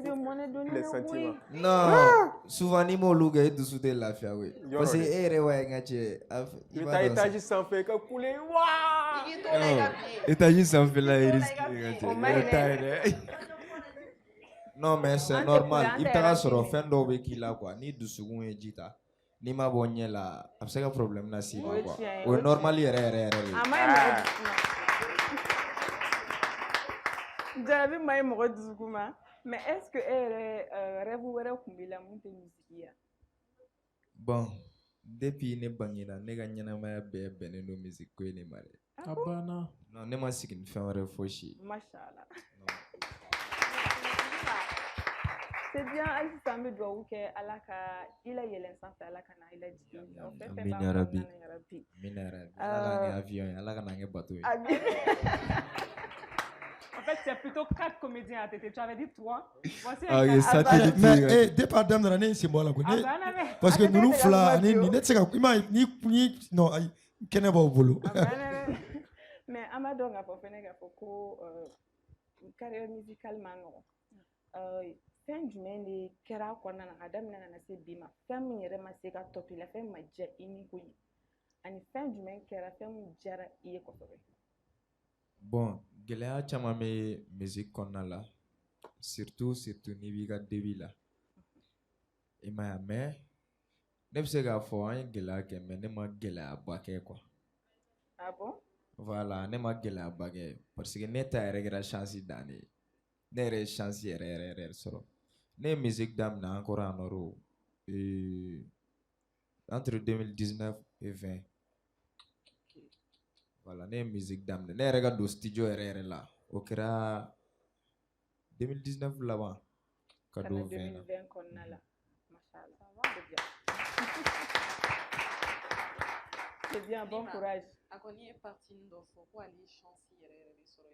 les sentiments. Non, souvent ni mo luga et dessous de la fia oui. Parce que ere wa ngache. Il t'a étage sans faire que couler. Waouh! Étage sans faire la risque ngache. Non mais c'est normal. Il t'a sur fin do qui là quoi. Ni dessous et jita. Ni ma bonne là. C'est un problème là si quoi. Ou normal ere. J'avais mai moro duzuguma, mais est-ce que rêve ou rêve kumbila monte musique? Bon, depuis ne bangina, ne gagnana ma be beneno musique ko ne mare. Abana. Non, ne ma sikin fait un réfléchi. Machallah. C'est bien, Alice Sambe doit ou que alaka il a yelen sans faire alaka na il a dit. On fait pas Minarabi. Alaka avion, alaka na bateau. En fait, c'est plutôt 4 comédiens à tête. Tu avais dit 3. Voici un satellite. Mais départ d'âme de l'année, c'est moi là. Parce que nous fla, ni non, qu'est-ce au boulot. Mais Amadou a fait une carrière musicale maintenant. Fin du même les kera qu'on a adam na se bima. Femme yere ma se ka topi la femme ma ja ini kuyi. Ani fin du même kera femme jara iye ko. Bon, gɛlɛya caman bɛ musique kɔnɔna la surtout n'i b'i ka début la i m'a ye mais ne bɛ se k'a fɔ an ye gɛlɛya kɛ mais ne ma gɛlɛyaba kɛ quoi. Ah bon? Voilà, ne ma gɛlɛyaba kɛ parce que ne ta yɛrɛ kɛra chance dan de ye ne yɛrɛ ye chance yɛrɛ sɔrɔ ne ye musique daminɛ encore en Europe entre 2019 et 20. Voilà, ne ye musique daminɛ ne yɛrɛ ka don studio yɛrɛ la o kɛra 2019 laban ka don 20 na. 2020 kɔnɔna la. Machallah. C'est bien, bon courage. Akoni est parti pour aller chanter, il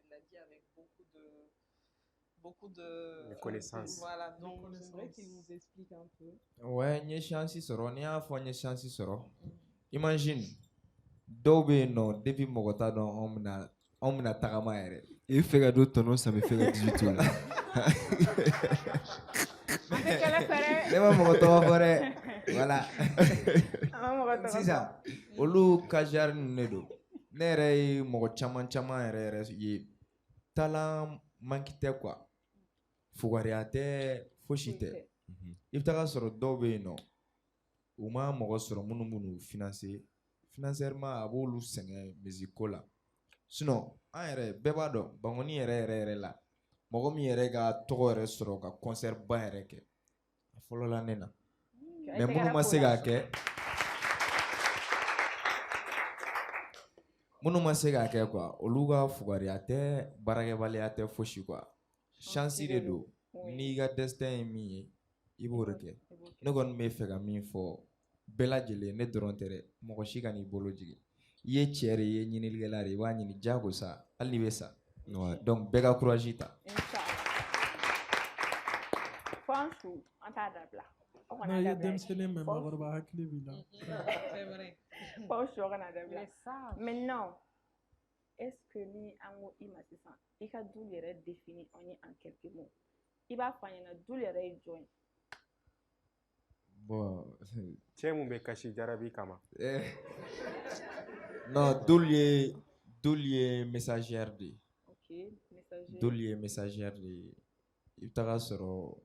l'a dit avec beaucoup de connaissances. Voilà, donc j'aimerais qu'il nous explique un peu. Ouais, ni chance sɔrɔ ni y'a fɔ ni chance sɔrɔ. Imagine dɔw bɛ yen nɔ depuis mɔgɔ t'a dɔn anw bɛna tagama yɛrɛ. I fɛ ka don tɔnɔ ça me fait ka 18 ans la. Ne ma mɔgɔ tɔgɔ fɔ dɛ. Voilà. Sisan olu kajari ninnu de don ne yɛrɛ ye mɔgɔ caman yɛrɛ ye talent manque tɛ quoi fugariya tɛ fosi tɛ i bɛ taga sɔrɔ dɔw bɛ yen nɔ u ma mɔgɔ sɔrɔ minnu b'u financer financièrement a b'olu sɛgɛn musique ko la sinon an yɛrɛ bɛɛ b'a dɔn Bangoni yɛrɛ la mɔgɔ min yɛrɛ ka tɔgɔ yɛrɛ sɔrɔ ka concert ba yɛrɛ kɛ a fɔlɔ la ne na mais minnu ma se k'a kɛ minnu ma se k'a kɛ quoi olu ka fugariya tɛ baarakɛbaliya tɛ fosi quoi chance de don n'i ka destin ye min ye i b'o de kɛ ne kɔni bɛ fɛ ka min fɔ bɛɛ lajɛlen ne dɔrɔn tɛ dɛ mɔgɔ si ka n'i bolo jigin i ye cɛ de ye ɲinilikɛla de i b'a ɲini jagosa hali n'i bɛ sa donc bɛɛ ka courage ta. Fansu an t'a dabila. Non, il y a des personnes même à hakili b'i la. C'est vrai. Fansu an kana dabila. Maintenant, est-ce que ni an ko i ma sisan i ka du yɛrɛ défini an ye en quelques mots i b'a fɔ an ɲɛna du yɛrɛ ye jɔn ye. Bon, cɛ mun bɛ kasi jarabi kama. Non, dul ye messagère de ye. Ok, messagère. Dul ye messagère de ye. I bɛ taga sɔrɔ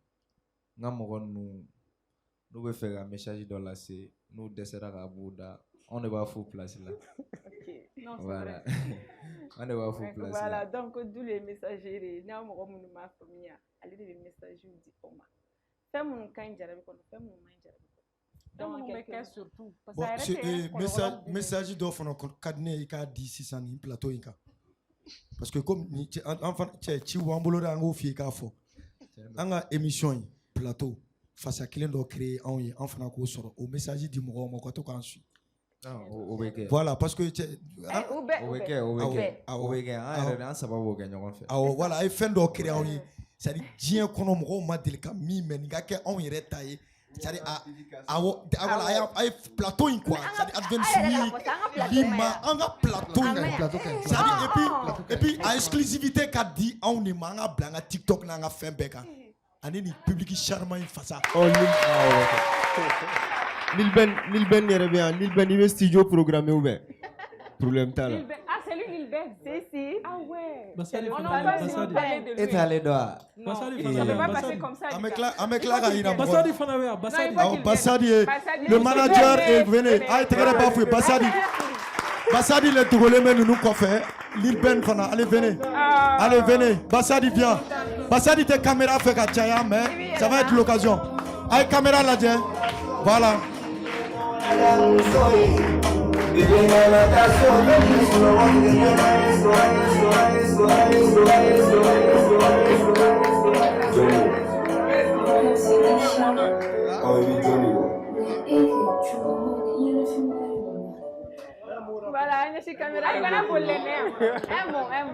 n ka mɔgɔ ninnu n'u bɛ fɛ ka message dɔ lase n'u dɛsɛra k'a b'u da anw de b'a f'u place la. Voilà. An de b'a f'u place la. Voilà, donc dul ye messager de ye n'a mɔgɔ minnu m'a faamuya ale de bɛ message di aw ma fɛn minnu ka ɲi jarabi kɔnɔ fɛn minnu ma ɲi jarabi kɔnɔ. Donc bɛ kɛ surtout parce Bon, que a yɛrɛ tɛ message dɔ fana ka di ne ye i k'a di sisan nin plateau in kan parce que comme an fana cɛ ci b'an bolo de an k'o f'i ye k'a fɔ an ka émission in plateau fasa kelen dɔ créer anw ye an fana k'o sɔrɔ o message di mɔgɔw ma u ka to k'an suit. O bɛ kɛ. Voilà parce que o bɛ kɛ an yɛrɛ an saba b'o kɛ ɲɔgɔn fɛ. Awɔ voilà a ye fɛn dɔ créer anw ye c'est à dire diɲɛ kɔnɔ mɔgɔw ma deli ka min mɛn nin ka kɛ anw yɛrɛ ta ye. C'est-à-dire, a ye plateau in quoi. C'est-à-dire, Advance Lima, on a plateau. C'est-à-dire, et puis, à exclusivité qu'a dit, on est manga blanc, TikTok, n'a fait beka. On est ni public charmant face à. Oh, Nilben est bien. Nilben, il est studio programmé ouvert. Problème t'as là. Ah, c'est lui Nilben. Si. Ah ouais. On en parle de lui. Et t'es allé dehors. Non, ça ne peut pas passer comme ça. Bassadi, le manager est venu. Bassadi, le Togolais, mais nous fait. Nilben, allez, venez. Allez, venez. Bassadi, viens. Bassadi, tes caméras fait Kachaya, mais ça va être l'occasion. Allez, caméra là, tiens. Voilà.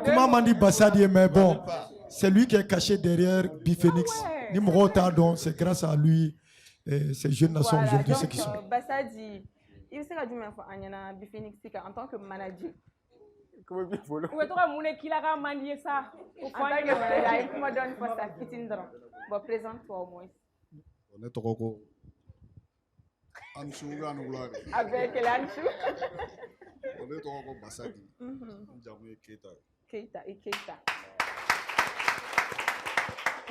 Comment m'a dit Bassadi, mais bon, c'est lui qui est caché derrière Biphénix. C'est grâce à lui. Ces jeunes nations aujourd'hui, ceux qui sont. Bassadi, il sait que Biphénix en tant que manager. Comment bien volé? Où est-ce que tu as manié ça? En tant que manager, il me donne pas ça. Bon, présente-toi au moins. On est trop Ansou, avec l'Ansou. On est trop Bassadi. Jamoué Keita. Keita.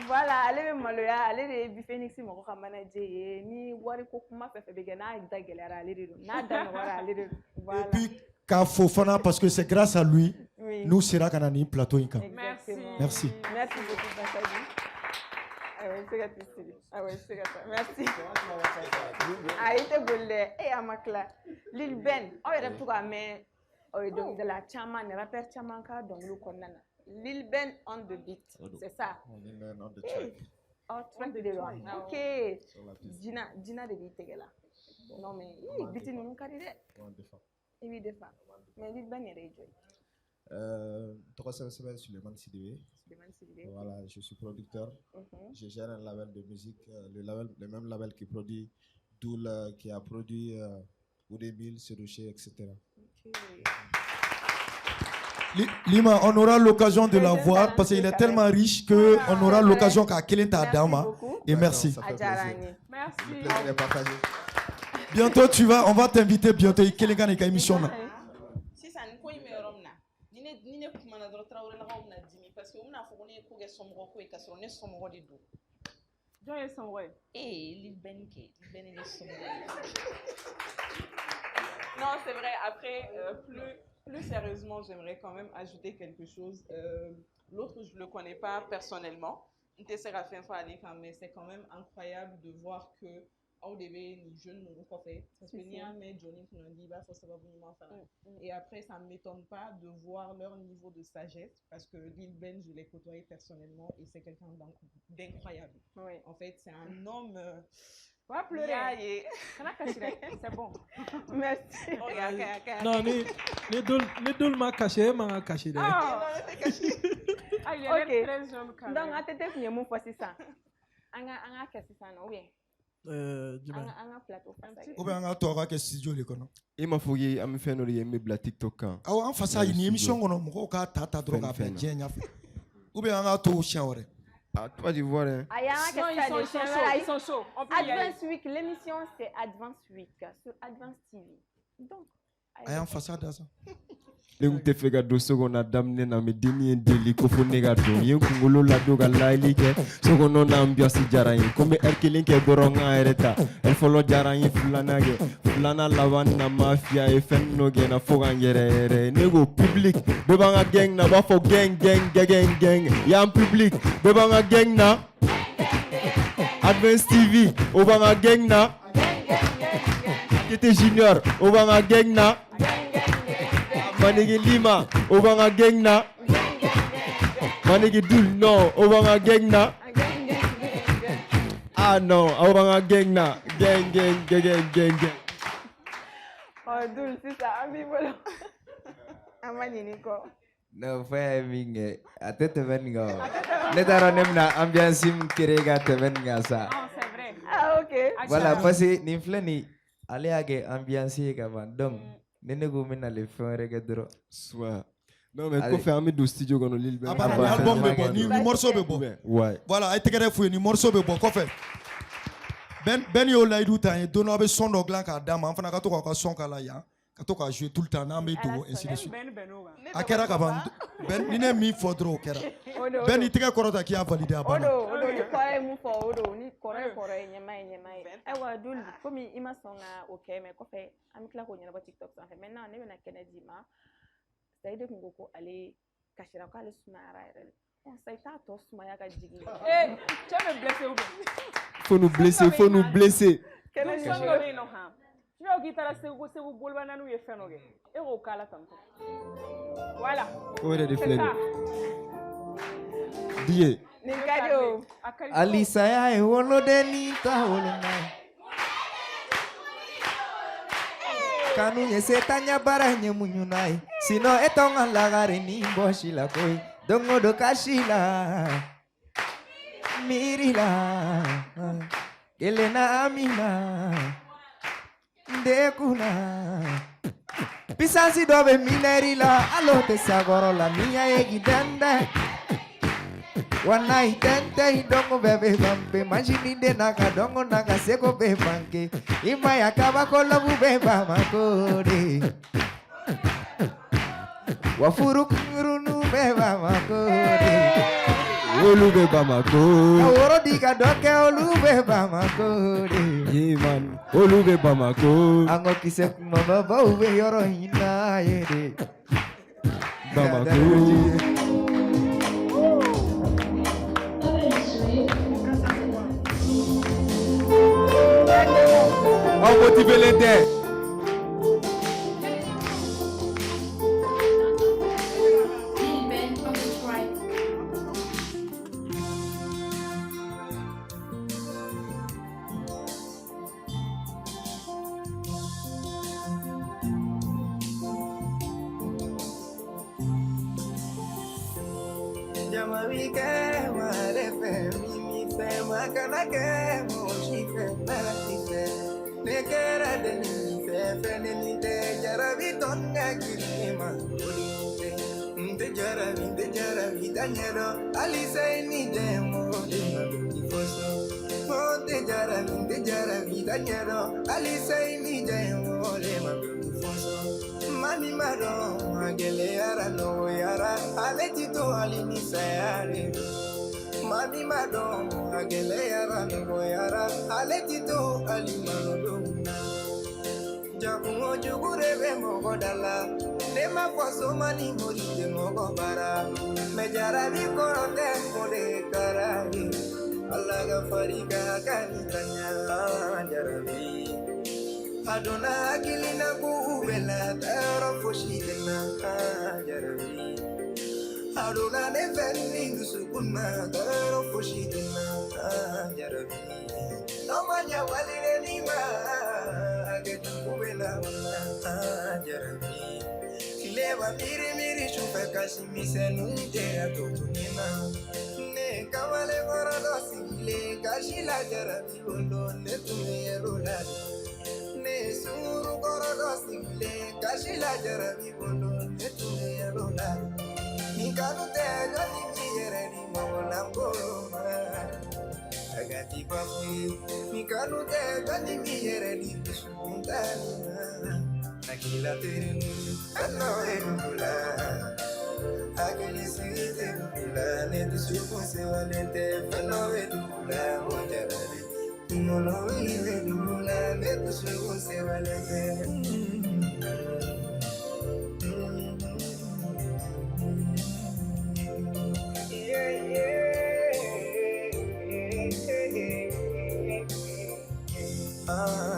Voilà, allez maloya, allez de Phoenix mo ko manager ni wari ko kuma fe be gana da gelera allez de na da wara allez de voilà. Et puis Fofana parce que c'est grâce à lui nous sera kanani plateau inka. Merci. Merci. Merci beaucoup Basadi. Ah ouais, c'est ça. Merci. Ah, il était boule. Et à Makla. Lil Ben. Oh, il a tout à mais donc de la chama, ne rappelle chama ka donc le connana. Lil Ben on the beat. C'est ça. Lil Ben on the track. Oh, track de loin. OK. Gina de beat là. Non mais il beat nous carré. Il défend. Mais Lil Ben est réjoui. Suleiman Sidibé. Voilà, je suis producteur. Je gère un label de musique, le même label qui produit Doul, qui a produit Oudébil, Serouché, etc. Lima, on aura l'occasion de la voir parce qu'il est tellement riche qu'on aura l'occasion qu'à Kelenta Dama. Et merci. Merci. Bientôt, on va t'inviter bientôt. Kelengane ka émission. Parce que on a fourni pour que son roko et casserole ne sont morts du dos. Joyeux son roi. Lil Ben est son. Non, c'est vrai. Après, plus sérieusement, j'aimerais quand même ajouter quelque chose. L'autre, je le connais pas personnellement. Mais c'est quand même incroyable de voir que au début, les jeunes n'ont pas fait. Parce que ni un mais Johnny qui nous dit, bah, faut savoir vraiment faire. Et après, ça ne m'étonne pas de voir leur niveau de sagesse. Parce que Lil Ben, je l'ai côtoyé personnellement et c'est quelqu'un d'incroyable. Oui. En fait, c'est un homme. On va pleurer. C'est bon. Merci. Non, ni Doul m'a caché, m'a caché. Ah, il est OK. très jeune quand même. Donc, à tête de mon fois, c'est ça. Anga qu'est-ce ça non oui. Anga plateau Ou bien anga toi ka studio le kono. Et ma folie, am fait no yembe bla TikTok kan. Ah en face une émission kono mo ka tata droga ben jenya. Ou bien anga to chianore. Ah, toi tu vois hein. Ils sont chauds. Advance Week, l'émission c'est Advance Week sur Advance TV. Donc, en façade ça. Le te fega do sogona damne na me deni deli ko fo nega do yen kungolo la do ga laili ke sogono na ambiance jarayin comme erkelin ke doronga ereta el folo jarayin fulana lawan na mafia e fenno ge na foga ngere nego public be banga gang na ba fo gang yam public be banga gang na Advance TV o banga gang na Kete Junior o banga gang na Manigi Lima, Obanga Gengna. Manigi Doul, non, Obanga Gengna. Ah non, Obanga Gengna. Gang. Oh, Doul, c'est ça, ami, voilà. Amani Nico. No, fue minge. Ate te venga. Netaro nemna ambiance sim kirega te venga sa. Non, c'est vrai. Ah, ok. Voilà, parce que n'inflani allez age ambiance kavan donc. Nenego mena le faire regardero. Soit. Non mais quoi faire un du studio quand on lit le album be bon ni morceau be bon. Ouais. Voilà, ay tegere fu ni morceau be bon ko fait. Ben yo la idu tan dono be son do glan ka dama fana ka to ka son kala ya. Ka to ka jouer tout le temps na me do ainsi de suite. Akera ka ban ben ni ne mi fodro kera. Ben ni tege korota ki a valider abana. Odo ni kore mu fo odo ni kore nyama. Ewa Doul comme ima songa OK mais ko fait amikla ko nyana ba TikTok ça fait maintenant ne na Kennedy ma ça ide ko ko aller kashira ko aller sunara rele on ça ta to sumaya ka jigi Eh, tu vas me blesser ou bien? Faut nous blesser. Kennedy songo no ha. Tu vas guitare c'est vous bolba nanu ye fenoge. E ko kala tanto. Voilà. Ore de flemme. Die. Nikadio. Alisa ya e wono deni ta wolona. Kanu yesetanya baranya munyunai. Sino etonga lagare ni boshila koi. Dongo do kashila. Mirila. Elena amina. Dekuna. Pisansi dobe minerila. Alo te sagoro la mia egidende. Wana itente idongo bebe bambe majini de naga dongo naga seko be banke ima yakaba kolobu beba makode wafuru kurunu Olube Bamako. Olube Bamako. Aworo diga doke Olube Bamako. Yeah man, Olube Bamako. Ango kise mama ba ube yoro hina yede. Bamako. On motive les dés. Mani maro agele yara no yara aletito alini sayare. Mani maro agele yara no yara aletito alimano dona. Jabu jugure be mogo dala. Nema kwaso mani mori de mogo bara. Mejara bi korote mode karari. Alaga fariga kani kanyala jarabi. Adona akilina kuubela taro foshidena jarabi. Adona nefeni dusukuna taro foshidena jarabi. Namanya walire nima agetu kuubela jarabi. Kileba miri miri shufe kashimise nunte atotunina. Ne kamale borodosi le kashila jarabi bolo netume yerulari. Ne suru korodosi le kashila jarabi bolo netume yerulari. Nikanu tejo ni miyere ni mawolangoro agati papi. Nikanu tejo ni miyere ni bisukuntani nakila terenu ano erula. Agili site kula ne disukunse walente fano edula mojarare. Molo ile dula ne disukunse walente.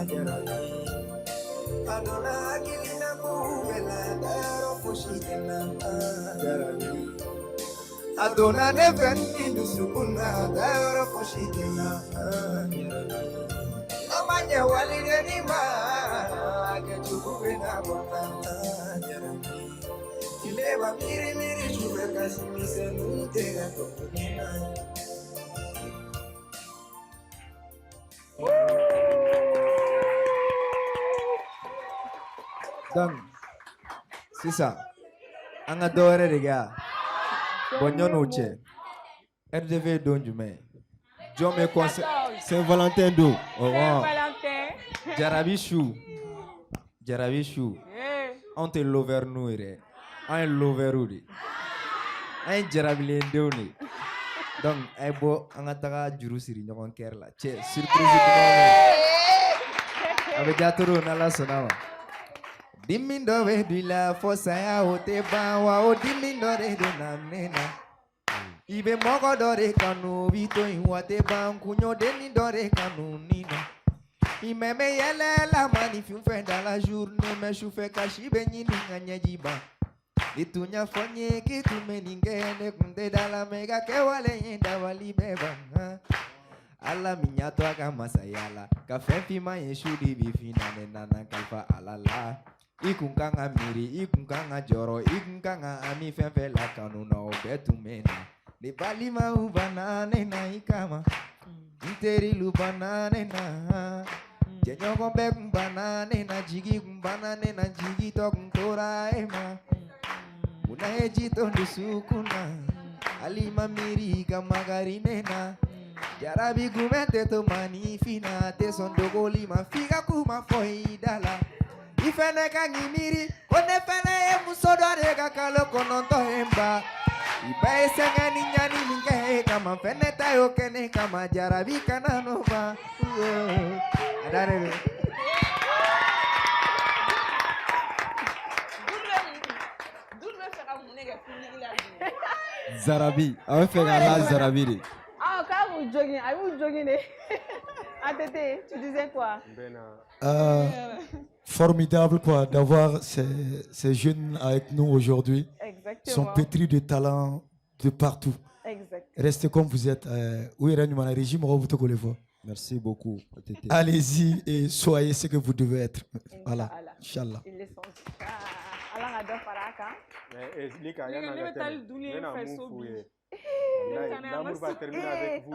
Jarare. Adona agilina kuubela daro fushidena jarabi. Adona nefeni dusukuna daro fushidena jarabi. Amanya walire nima agetukubena bona jarabi. Kileba miri miri shuve kasimise nutega tokunina. Donc, c'est ça. On adore les gars. Bonne nuit. RDV Donjume. Dieu me conseille. Saint-Valentin d'eau. Saint-Valentin. Jarabichou. Jarabichou. On te lover nous. On lover ou. On jarabile d'eau. Donc, on a taga jurusiri nyokon kerla. Che, surprise. Avec Gatoro nala sonama. Dimindo we dila fosa ya ote bawa o dimindo re do namnena. Ibe mogo dore kanu bito inwate bankunyo deni dore kanu nina. Imeme yele la manifi fenda la journée me choufe kashi benyi ninganya jiba. Itunya fonye kitu meningene kunde dala mega ke wale yenda wali beba. Ala minyato aga masayala kafe fima yeshudi bifina nena kalfa alala. Ikunkanga miri, ikunkanga joro, ikunkanga ami fenfe la kanuna obetu mena. Le balima ubanane na ikama, interi lubanane na. Jenyo kombe kumbanane na jigi kumbanane na jigi to kuntora ema. Una ejito ndusukuna, alima miri kamagarine na. Jarabi kumete to manifina, te sondogo lima figa kuma foidala. Ifene kangimiri, one fene e musodare kakalo kononto emba. Ibae sangani nyani mingahe kama feneta yo kene kama jarabi kana nova. Adare. Zarabi, on va faire la Zarabi. Ah, quand vous joguez, vous joguez. Atété, tu disais quoi? Formidable quoi d'avoir ces jeunes avec nous aujourd'hui. Exactement. Ils sont pétris de talent de partout. Exactement. Restez comme vous êtes. Merci beaucoup. Allez-y et soyez ce que vous devez être. Voilà. Inch'Allah. Ils le sont. Allah adore Faraka. Lika, il y en a un l'amour va terminer avec vous.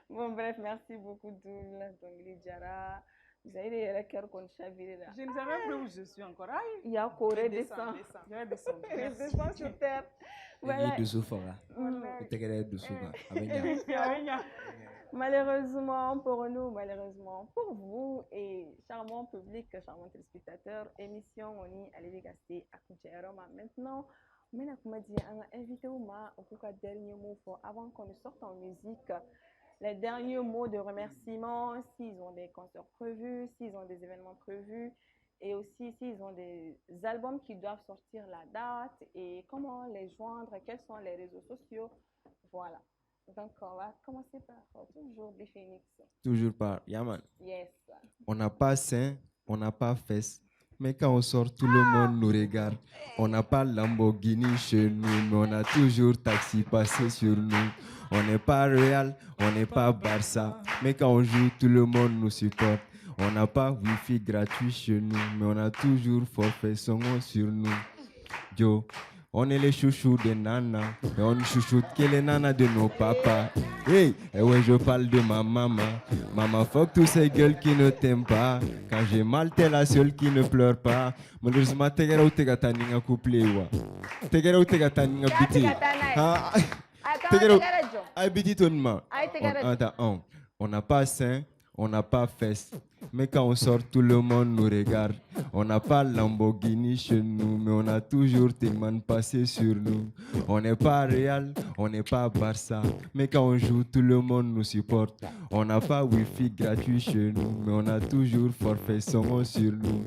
Bon, bref, merci beaucoup, Doul, Dongli Diara. Vous avez les cœurs qu'on chaviré là. Je ne sais même plus où je suis encore. Il y a Corée, descend. Je vais descendre. Descend sur terre. Malheureusement pour nous, malheureusement pour vous et charmant public, charmants téléspectateurs, émission on y allez gaster à Kucheroma. Maintenant, on a dit un invité au dernier mot avant qu'on ne sorte en musique. Les derniers mots de remerciement, s'ils ont des concerts prévus, s'ils ont des événements prévus, et aussi s'ils ont des albums qui doivent sortir la date et comment les joindre, quels sont les réseaux sociaux. Voilà. Donc, on va commencer par toujours des Phoenix. Toujours par Yaman. Yes. On n'a pas sein, on n'a pas fesses. Mais quand on sort, tout le monde nous regarde. On n'a pas Lamborghini chez nous, mais on a toujours taxi passé sur nous. On n'est pas Real, on n'est pas Barça. Mais quand on joue, tout le monde nous supporte. On n'a pas Wi-Fi gratuit chez nous, mais on a toujours forfait son sur nous. Yo, on est les chouchous des nanas, et on chouchoute que les nanas de nos papas. Hey, et ouais, je parle de ma maman. Maman, fuck tous ces gueules qui ne t'aiment pas. Quand j'ai mal, t'es la seule qui ne pleure pas. Malheureusement, t'es gars ou t'es gâta n'inga couplé wa. T'es gars ou t'es gâta n'inga biti. T'es gars ou ay biti ton ma. On n'a pas sein, on n'a pas fesses. Mais quand on sort, tout le monde nous regarde. On n'a pas Lamborghini chez nous, mais on a toujours tellement passé sur nous. On n'est pas Real, on n'est pas Barça. Mais quand on joue, tout le monde nous supporte. On n'a pas Wi-Fi gratuit chez nous, mais on a toujours forfait son sur nous.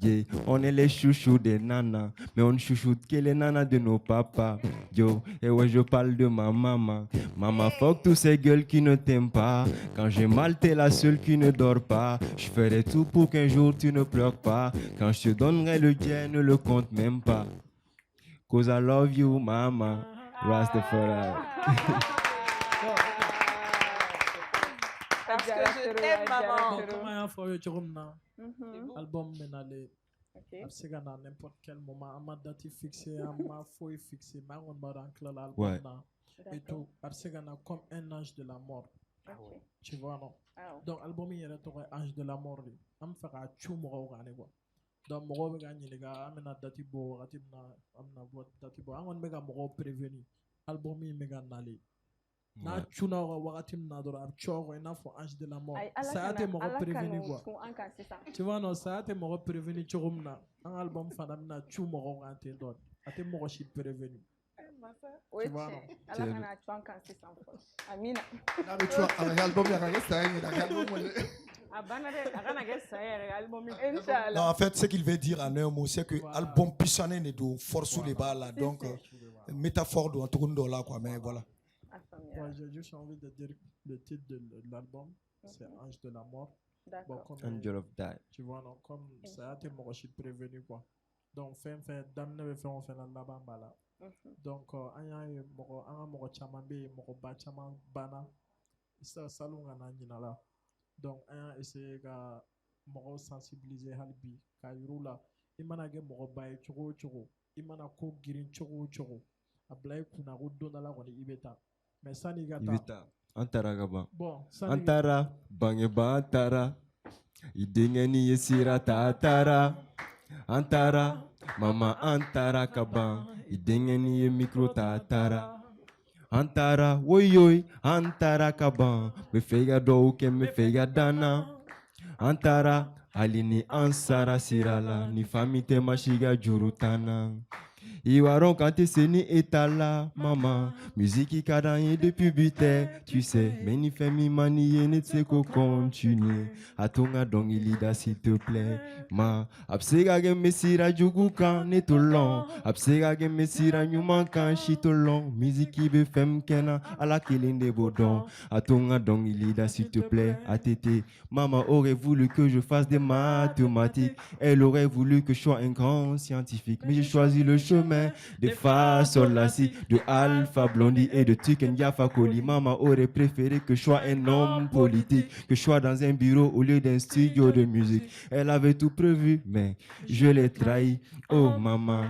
Yeah. On est les chouchous des nanas, mais on chouchoute que les nanas de nos papas. Yo, et ouais, je parle de ma maman. Maman, fuck tous ces gueules qui ne t'aiment pas. Quand j'ai mal, t'es la seule qui ne dort pas. Je ferai tout pour qu'un jour tu ne pleures pas. Quand je te donnerai le tien, ne le compte même pas. Cause I love you, mama. Rastafari. Parce que je t'aime, maman. Album menale. C'est qu'à n'importe quel moment, à ma date fixée, à ma feuille fixée, ma on va rentrer l'album là. Et tout, parce qu'on a comme un ange de la mort. Tu vois, non? Donc, l'album, il y a un ange de la mort. On me fera tout mort. Donc, moi, je gagne les gars, je vais date beau, je vais prévenir. L'album, il me gagne. Na tuna wagatim na dora archor ina fo ange de la mort ça a été mo prévenu quoi tu vois non ça a été mo prévenu chorumna un album fadam na chu mo ngante dot ate mo shi prévenu tu vois non ala kana chuan kan c'est sans force amina na be chuan ala album ya ka ça ni la album non, en fait, ce qu'il veut dire en un mot, c'est que l'album Pissané ne doit force les balles là. Donc, métaphore de Antoine là, quoi. Mais voilà. Ouais, j'ai juste envie de dire le titre de l'album, c'est Ange de la mort. D'accord. Angel of Die. Tu vois, non, comme ça a été prévenu, quoi. Donc, dame ne fait on fait la bamba là. Donc, anya moko chamambe moko ba chama bana. Ça salunga na nyina là. Donc, anya essayer ga moko sensibiliser halbi ka yurula. Imana ge moko bay choko choko. Imana ko girin choko choko. Ablay kuna go donala ko ni ibeta. Mais ça n'y Ibeta. Antara gaba. Bon, Antara bangeba antara. Idengeni yesira tatara. Antara mama antara kaba. Idengeni ye micro tatara. Antara woyoy, antara kaban, me fega do ke me fega dana. Antara alini ansara sirala, ni famite mashiga jurutana. Iwaron quand t'es seni etala, maman. Musique cadanye depuis buté, tu sais. Meni femi mani ne tse ko continue. Atonga dong ilida s'il te plaît. Ma, absega ge mesira jugu kan netolon. Absega ge mesira nyuman kan chitolon. Musique be fem kena ala kilinde bodon. Atonga dong ilida s'il te plaît. Atete, maman aurait voulu que je fasse des mathématiques. Elle aurait voulu que je sois un grand scientifique. Mais j'ai choisi le chemin de Fa Sol La Si, de Alpha Blondie et de Tuken Yafa Koli. Maman aurait préféré que je sois un homme politique, que je sois dans un bureau au lieu d'un studio de musique. Elle avait tout prévu, mais je l'ai trahi. Oh maman,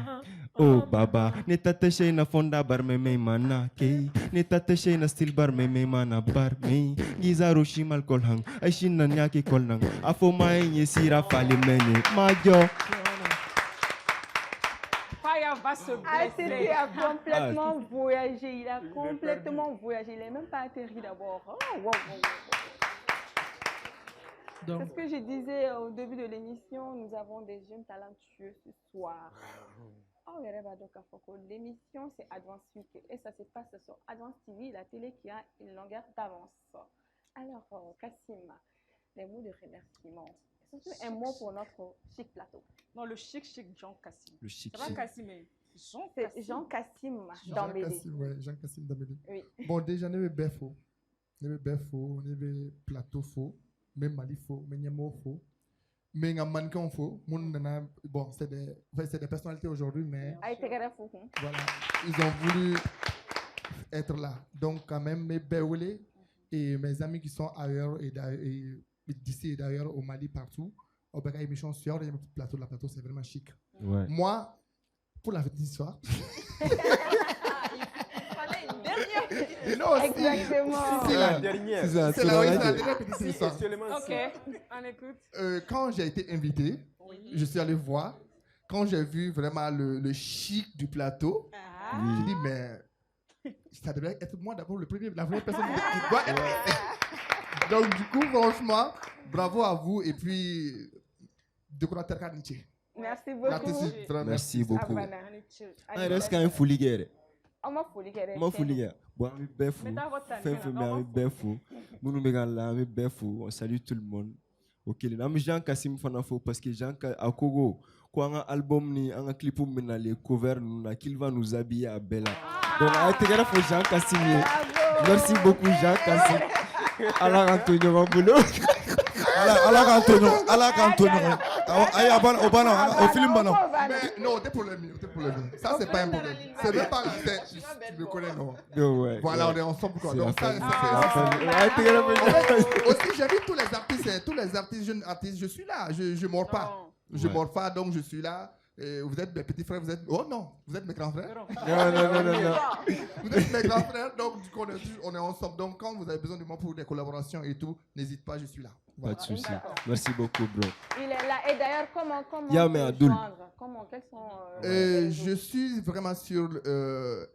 oh baba, ne t'attache na fonda bar me mana kei, ne t'attache na stil bar me mana bar me. Gizaro shimal kolhang, aishin na nyaki kolnang, afo maenye sira fali menye, majo. Faya va se blesser. Il a complètement voyagé. Il a complètement voyagé. Il n'est même pas atterri d'abord. Oh, wow, wow, wow. C'est ce que je disais au début de l'émission. Nous avons des jeunes talentueux ce soir. Oh, l'émission, c'est Advance UK. Et ça se passe sur Advance TV, la télé qui a une longueur d'avance. Alors, Kassim, les mots de remerciement. Un mot pour notre chic plateau. Non, le chic Jean Kassim. Le chic. C'est pas Kassim, mais Jean Kassim Dambélé. Jean Kassim Dambélé. Oui. Bon, déjà, on avait Befo. On avait Befo, on avait Plateau faux, même Mali faux, même Niamo faux. Mais un mannequin faux. Bon, c'est des personnalités aujourd'hui, mais. Voilà. Ils ont voulu être là. Donc, quand même, mes Béoulé et mes amis qui sont ailleurs et d'ici et d'ailleurs au Mali partout, au Bagaï Michon sur le plateau, la plateau c'est vraiment chic. Ouais. Moi, pour la petite histoire. Il fallait une dernière petite histoire. Exactement. C'est la dernière. C'est la dernière petite histoire. Ok, on écoute. Quand j'ai été invité, je suis allé voir. Quand j'ai vu vraiment le chic du plateau, j'ai dit mais ça devrait être moi d'abord la première personne qui doit être. Donc, du coup, franchement, bravo à vous et puis, de quoi Merci beaucoup. Merci beaucoup. Il reste quand même fouligère. Moi, fouligère. Bon, on est befou. On salue tout le monde. Ok, nous Jean Kassim Fanafo parce que Jean Akogo, quoi un album ni un clip où on a les covers, qu'il va nous habiller à Bella. Donc, à Jean Kassim. Merci beaucoup, Jean Kassim. Alors Antonio Ramboulou. Alors Antonio. Au film banon. Non, t'es pour le mieux. Ça c'est pas un problème. C'est même pas la tête. Tu me connais non. Voilà, on est ensemble quoi. Donc ça aussi j'invite tous les artistes, jeunes artistes. Je suis là. Je mords pas. Je mords pas donc je suis là. Vous êtes mes petits frères, Oh non, vous êtes mes grands frères. Non. Vous êtes mes grands frères, donc on est ensemble. Donc quand vous avez besoin de moi pour des collaborations et tout, n'hésite pas, je suis là. Voilà. Pas de souci. Merci beaucoup, bro. Il est là. Et d'ailleurs, comment quels sont je suis vraiment sur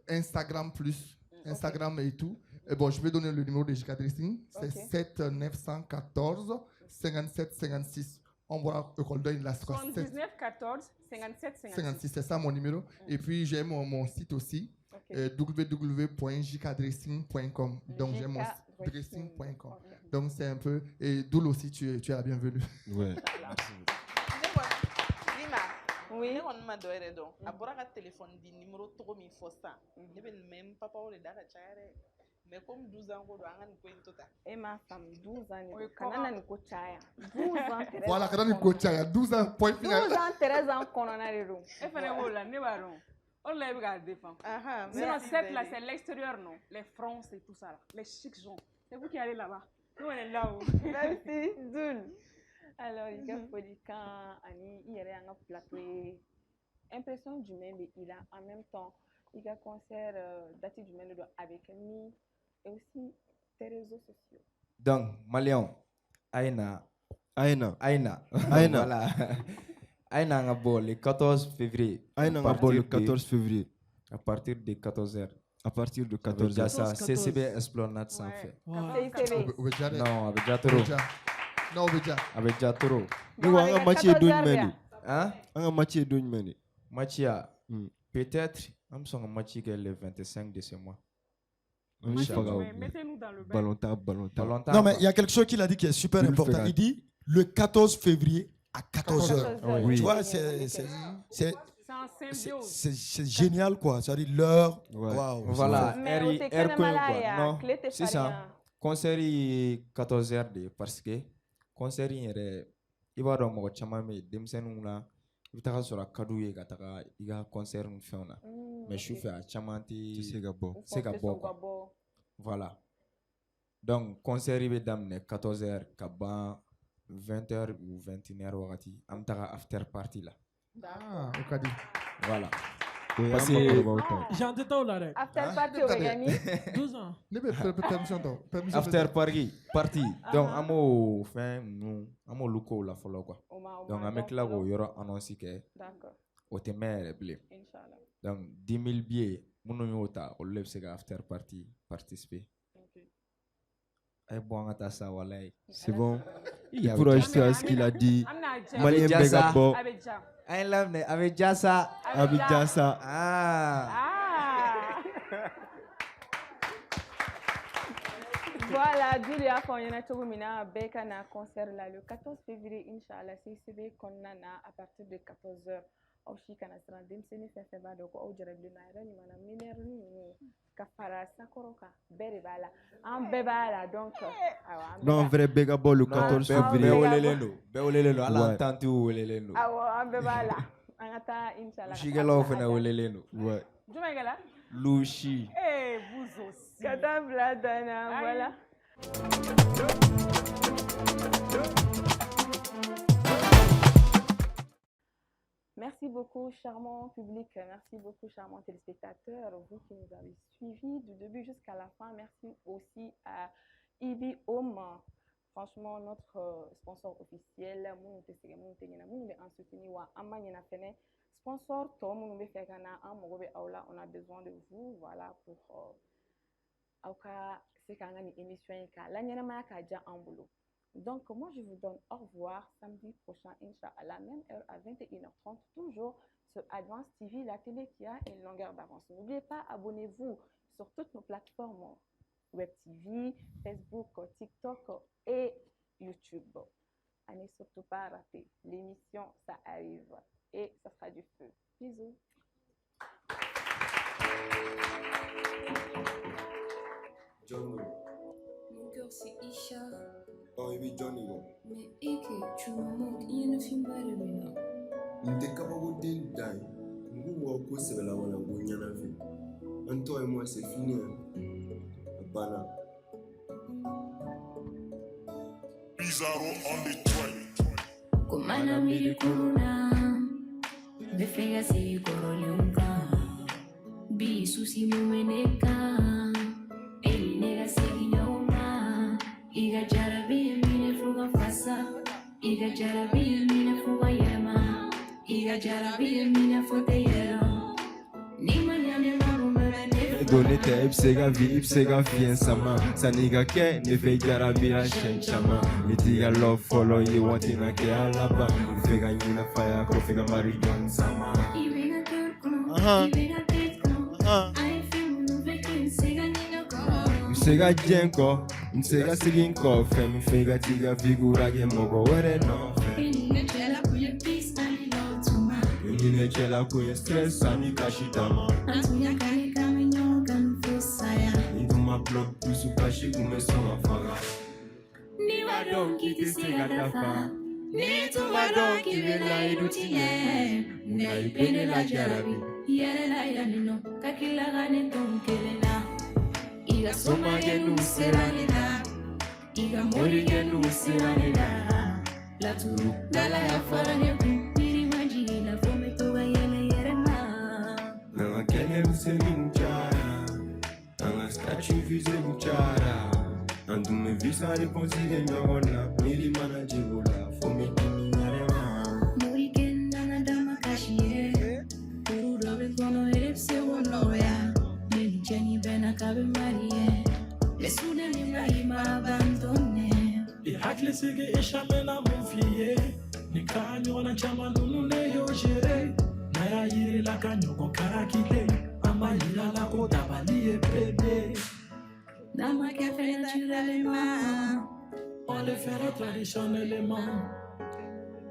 Instagram plus. Instagram et tout. Et bon, je vais donner le numéro de JK Dressing. C'est 7 914 57 56. On voit Ecoldoy la 79 14 57 56, c'est ça mon numéro. Et puis j'ai mon site aussi, www.jkdressing.com. Donc j'ai mon dressing.com. Donc c'est un peu. Et Doul aussi, tu es la bienvenue. Ouais. Oui, on m'a donné donc. Après le téléphone du numéro 3400. Je vais même pas parler d'arracher. Mais comme 12 ans, on doit en tout. Et ma femme, 12 ans, Kanana Nikochaya. 12 ans, voilà, Kanana Nikochaya, 12 ans, point final. 12 ans, 13 ans, qu'on en a les roues. Et fallait là, ne baron. On l'a regardé, femme. Sinon, cette là, c'est l'extérieur, non? Les France et tout ça, là. Les chics gens. C'est vous qui allez là-bas. Nous, on est là-haut. Merci, Doul. Alors, il y a Polican, Annie, il y a un plateau. Impression du même, il a en même temps, il y a concert daté du même avec nous. Et aussi tes réseaux sociaux. Donc, Malion, Aina. Voilà. Aina le 14 février. Aina le 14 février. À partir de 14h. À partir de 14 ans. Ça, CCB Esplanade sans fait. Non, avec Jatoro. Nous avons match d'une meni. Hein? Un match d'une meni. Match peut-être, on me match le 25 de ce mois. Mettez-nous dans le ballon. Non, mais il y a quelque chose qu'il a dit qui est super important. Il dit le 14 février à 14h. Oui. Tu vois, c'est génial, quoi. Ça dit l'heure. Wow. Voilà. Non, c'est ça. Concert 14h parce que concert il va dans mon chamame demsenuna. Il t'a sur la cadeau et il y a concert une fin là. Mais je fais à chamanti. C'est gabo. Voilà. Donc concert il va d'amener 14h kaban 20h ou 21h wakati. Am tara after party là. Ah, ok. Voilà. J'ai un détail là. After party au gagné 12 ans. After party. Donc amo fin nous amo luko la follow quoi. Donc avec là il y aura annoncé que d'accord. Au temer blé. Inchallah. Donc 10 000 billets mon yota au lève c'est after party participer. C'est bon. Il pourra ajouter à ce qu'il a dit. Malien Begabo. Avec Jassa. Avec Jassa. Voilà, Julia Fonyana Togumina Beka na concert là le 14 février Inch'Allah CCB Konnana à partir de 14h. Aussi kana strandem seni festival donc au jarabi na ira ni mana minerni kafara sakoroka bere bala am bebala donc non vrai Begabo le 14 février beolelelo ala tanti olelelo awa am bebala angata Inch'Allah shigelo fena oleleno ouais jumengala Lushi vous aussi katabla dana voilà. Merci beaucoup, charmant public. Merci beaucoup, charmants téléspectateurs. Vous qui nous avez suivis du début jusqu'à la fin. Merci aussi à Ibi Home. Franchement, notre sponsor officiel. Sponsor, on a besoin de vous. Voilà pour donc, moi, je vous donne au revoir samedi prochain, Inch'Allah, même heure à 21h30, toujours sur Advance TV, la télé qui a une longueur d'avance. N'oubliez pas, abonnez-vous sur toutes nos plateformes Web TV, Facebook, TikTok et YouTube. À ne surtout pas rater. L'émission, ça arrive et ça sera du feu. Bisous. Mon cœur c'est Isha. Oh, il est Johnny. Mais Ike, tu me manques, il y a une fille mal aimée. N'était pas au détail. Nous, on peut se la voir en vie. Entre toi et moi, c'est fini. Bana. Pizarro on the track. Kumana miri kuna. Befega si korole unka. Bisu si mumeneka. Iga jarabi mine fuga fasa, iga jarabi mine fuga yema, iga jarabi mine fuga yero. Ni manyane maru mene. Donne te ipsega vi ipsega fiensama, saniga ke ne fe jarabi la shenchama. Mitiga love follow you wantina ke alaba, fega nyina fire ko fega mari don sama. Ibena turko, ibena tetko, I feel no vekin sega nina ko. Msega jenko. Msega siginko femi fega tiga figura ge mogo were no Inine chela kuye peace ani lo tuma Inine chela kuye stress ani kashitama Atuya kani kame nyoga nfusaya Iduma blog pusu kashi kume soma faga Ni wadonki tisega dafa Ni tu wadonki vela idutiye Muna ipene la jarabi Yere la yanino kakila gane tonkelela Iga soma genu seranela Iga mori genu seranela La turu dala ya farane Piri maji la fome toga yele yerena Nanga kene useli mchara Nanga statue vise mchara Andume visa reponsile nyogona Mili mana jibula fome kimi nyarema Mori kenda na dama kashiye Uru dobe kono erepse wono ya Meni cheni cabe marié. Mais soudain, il m'a abandonné. I hakili sigi I shamena mun fiye. Ni ka ɲɔgɔnna caman nunu ne y'o géré. N'a y'a yirila ka ɲɔgɔn kara kile. An b'a yirala ko dabali ye bébé. N'a ma kɛ fait naturellement. On le fera traditionnellement.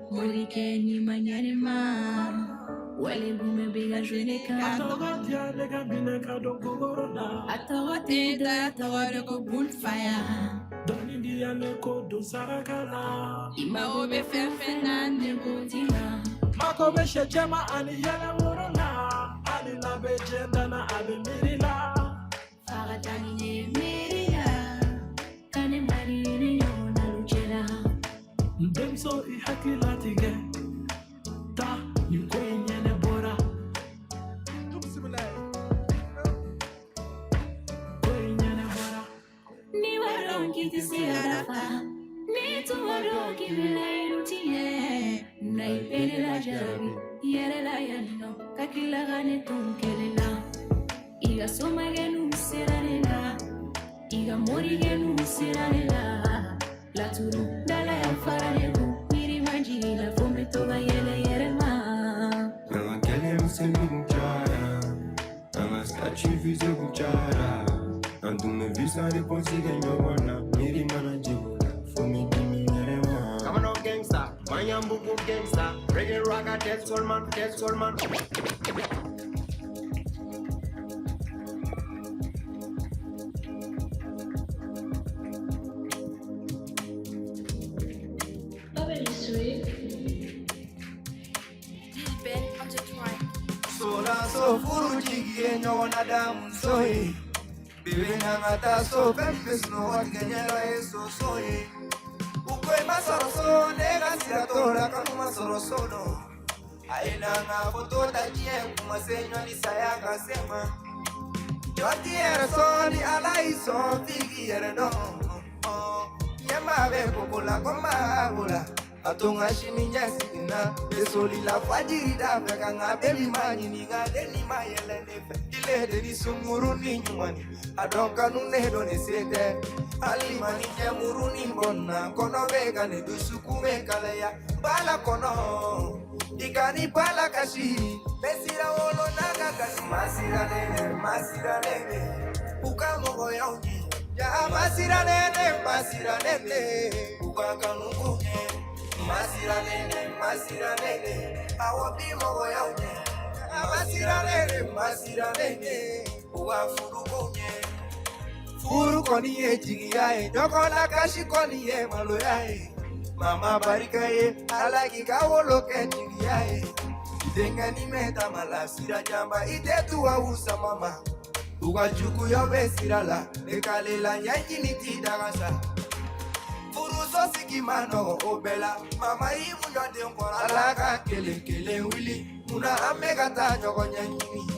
Morike ni manyarima. Wale lume biga jwene ka. Atawati ya lega bine ka do kogorona. Atawati da atawade ko bullfire. Doni diya ne ko do sarakala. Ima obe fefe na nego tina. Mako be shechema ani yala worona. Ani na be jenda na abe mirila. Faratani ne miria. Kane marine yo na luchera. Ndemso I hakila tige. Ta ni kwenye ne bora. Kwenye ne bora. Ni waron kiti si arafa. Ni tu waron ki vila irutie. Na ipele la jarabi. Yere la yanino. Kakila gane tunkelela. Iga soma genu seralela. Iga mori genu seralela. La turu dala ya faralegu. Miri majigi la fome toba yele yere ma. Nanga kele usemi mchara. Nanga skachi vize mchara. Andu me visa reponsi genyo wana. Miri mana jibula. Fome dimi yere ma. Come on, gangsta. Mayambuku gangsta. Reggae rocker, dead soul man, dead soul man. Sola so furu jigi nyona damu soe. Bibi nangata so pempes no watgenyera eso soe. Ukwe masoro so nega siratora kanu masoro sono. Aina nga foto tajie kumasenyo ni sayaka sema. Joti era so ni alai so figi era no. Nyama be kokola koma bula. Atonga shini nyasikina Esoli la fajirida Feka nga baby mani ni nga deni mayele nefe Ile deni sumuru ni nyumani Adonka nunedo ne sete Alimani nye muru ni mbona Kono vega ne dusukume kalaya Bala kono Ikani bala kashi Mesira wolo naga kashi Masira nene Uka mogo ya unji Ya masira nene Uka kanukunye Masira nene, awobi mogo ya unye. Masira nene, uwa furu konye. Furu koni ye jigi ya e, doko la kashi koni ye malo ya e. Mama barika ye, alagi kawolo ke jigi ya e. Denga ni meta mala sira jamba, ite tuwa usa mama. Uwa juku yo be sirala, nekale la nyanyi ni tidagasa. Furuso siki mano obela mama imu nyode mpora alaka kele wili muna amega ta nyoko nyanyini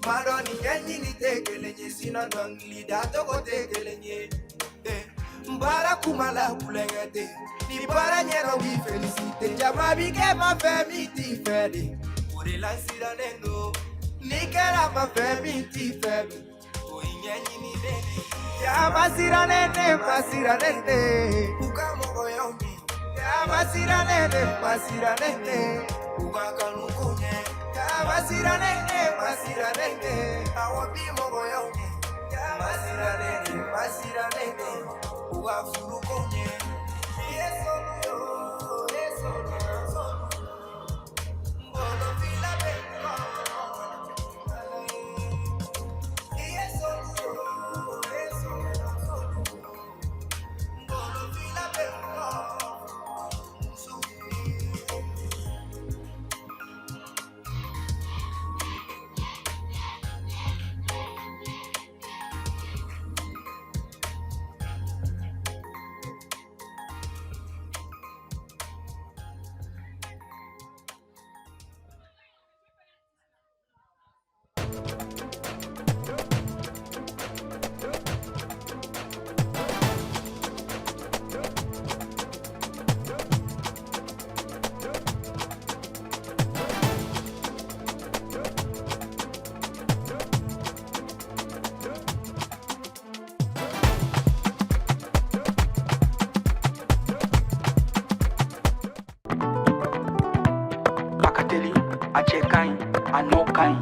mado ni nyanyini tekele nye sina ndongili dato ko tekele nye mbara kumala kulengete ni bara nyero wi felicite jama bige ma femiti fedi ore la sira nendo ni kera ma femiti fedi o nyanyini nene ya masira nene Uka mogo ya unyi Ya masira nene Uka kanukunye Ya masira nene Awabi mogo ya unyi Ya masira nene Uka furukunye Yeso Mbolo vila beko teli, a chekain, a no kain.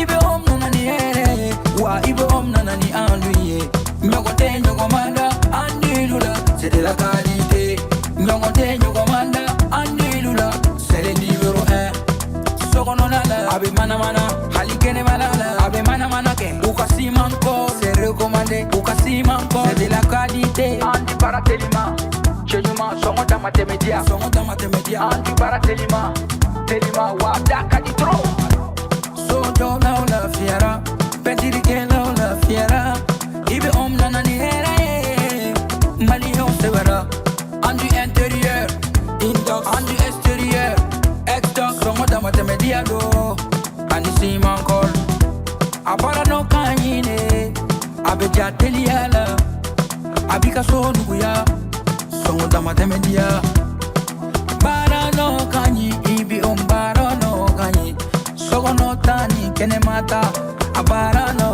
Ibe om nanani ere, wa ibe om nanani anduye. Nyogote nyogomanda, andilula, c'est de la qualité. Nyogote nyogomanda, andilula, c'est le numéro 1. Sokononala, abe mana mana, halikene malala, abe mana mana ke. Ukasi manko, c'est recommandé. Ukasi manko, c'est de la qualité. Andi baratelima, chenyuma, songo tamatemedia, songo tamatemedia. Andi baratelima, telima wadaka di tro. Sojo na la fiera, pendirike na la fiera. Ibe om nanani hera, mali on severa. Andi intérieur, indox, andi extérieur. Ex-doc, songo tamatemedia do. Andi si mankol. Apara no kanyine, abeja teliala. Abika so nuya, songo tamatemedia. Bara no kanyi, ibi bara no kanyi. Sogo no tani, kene mata, abara no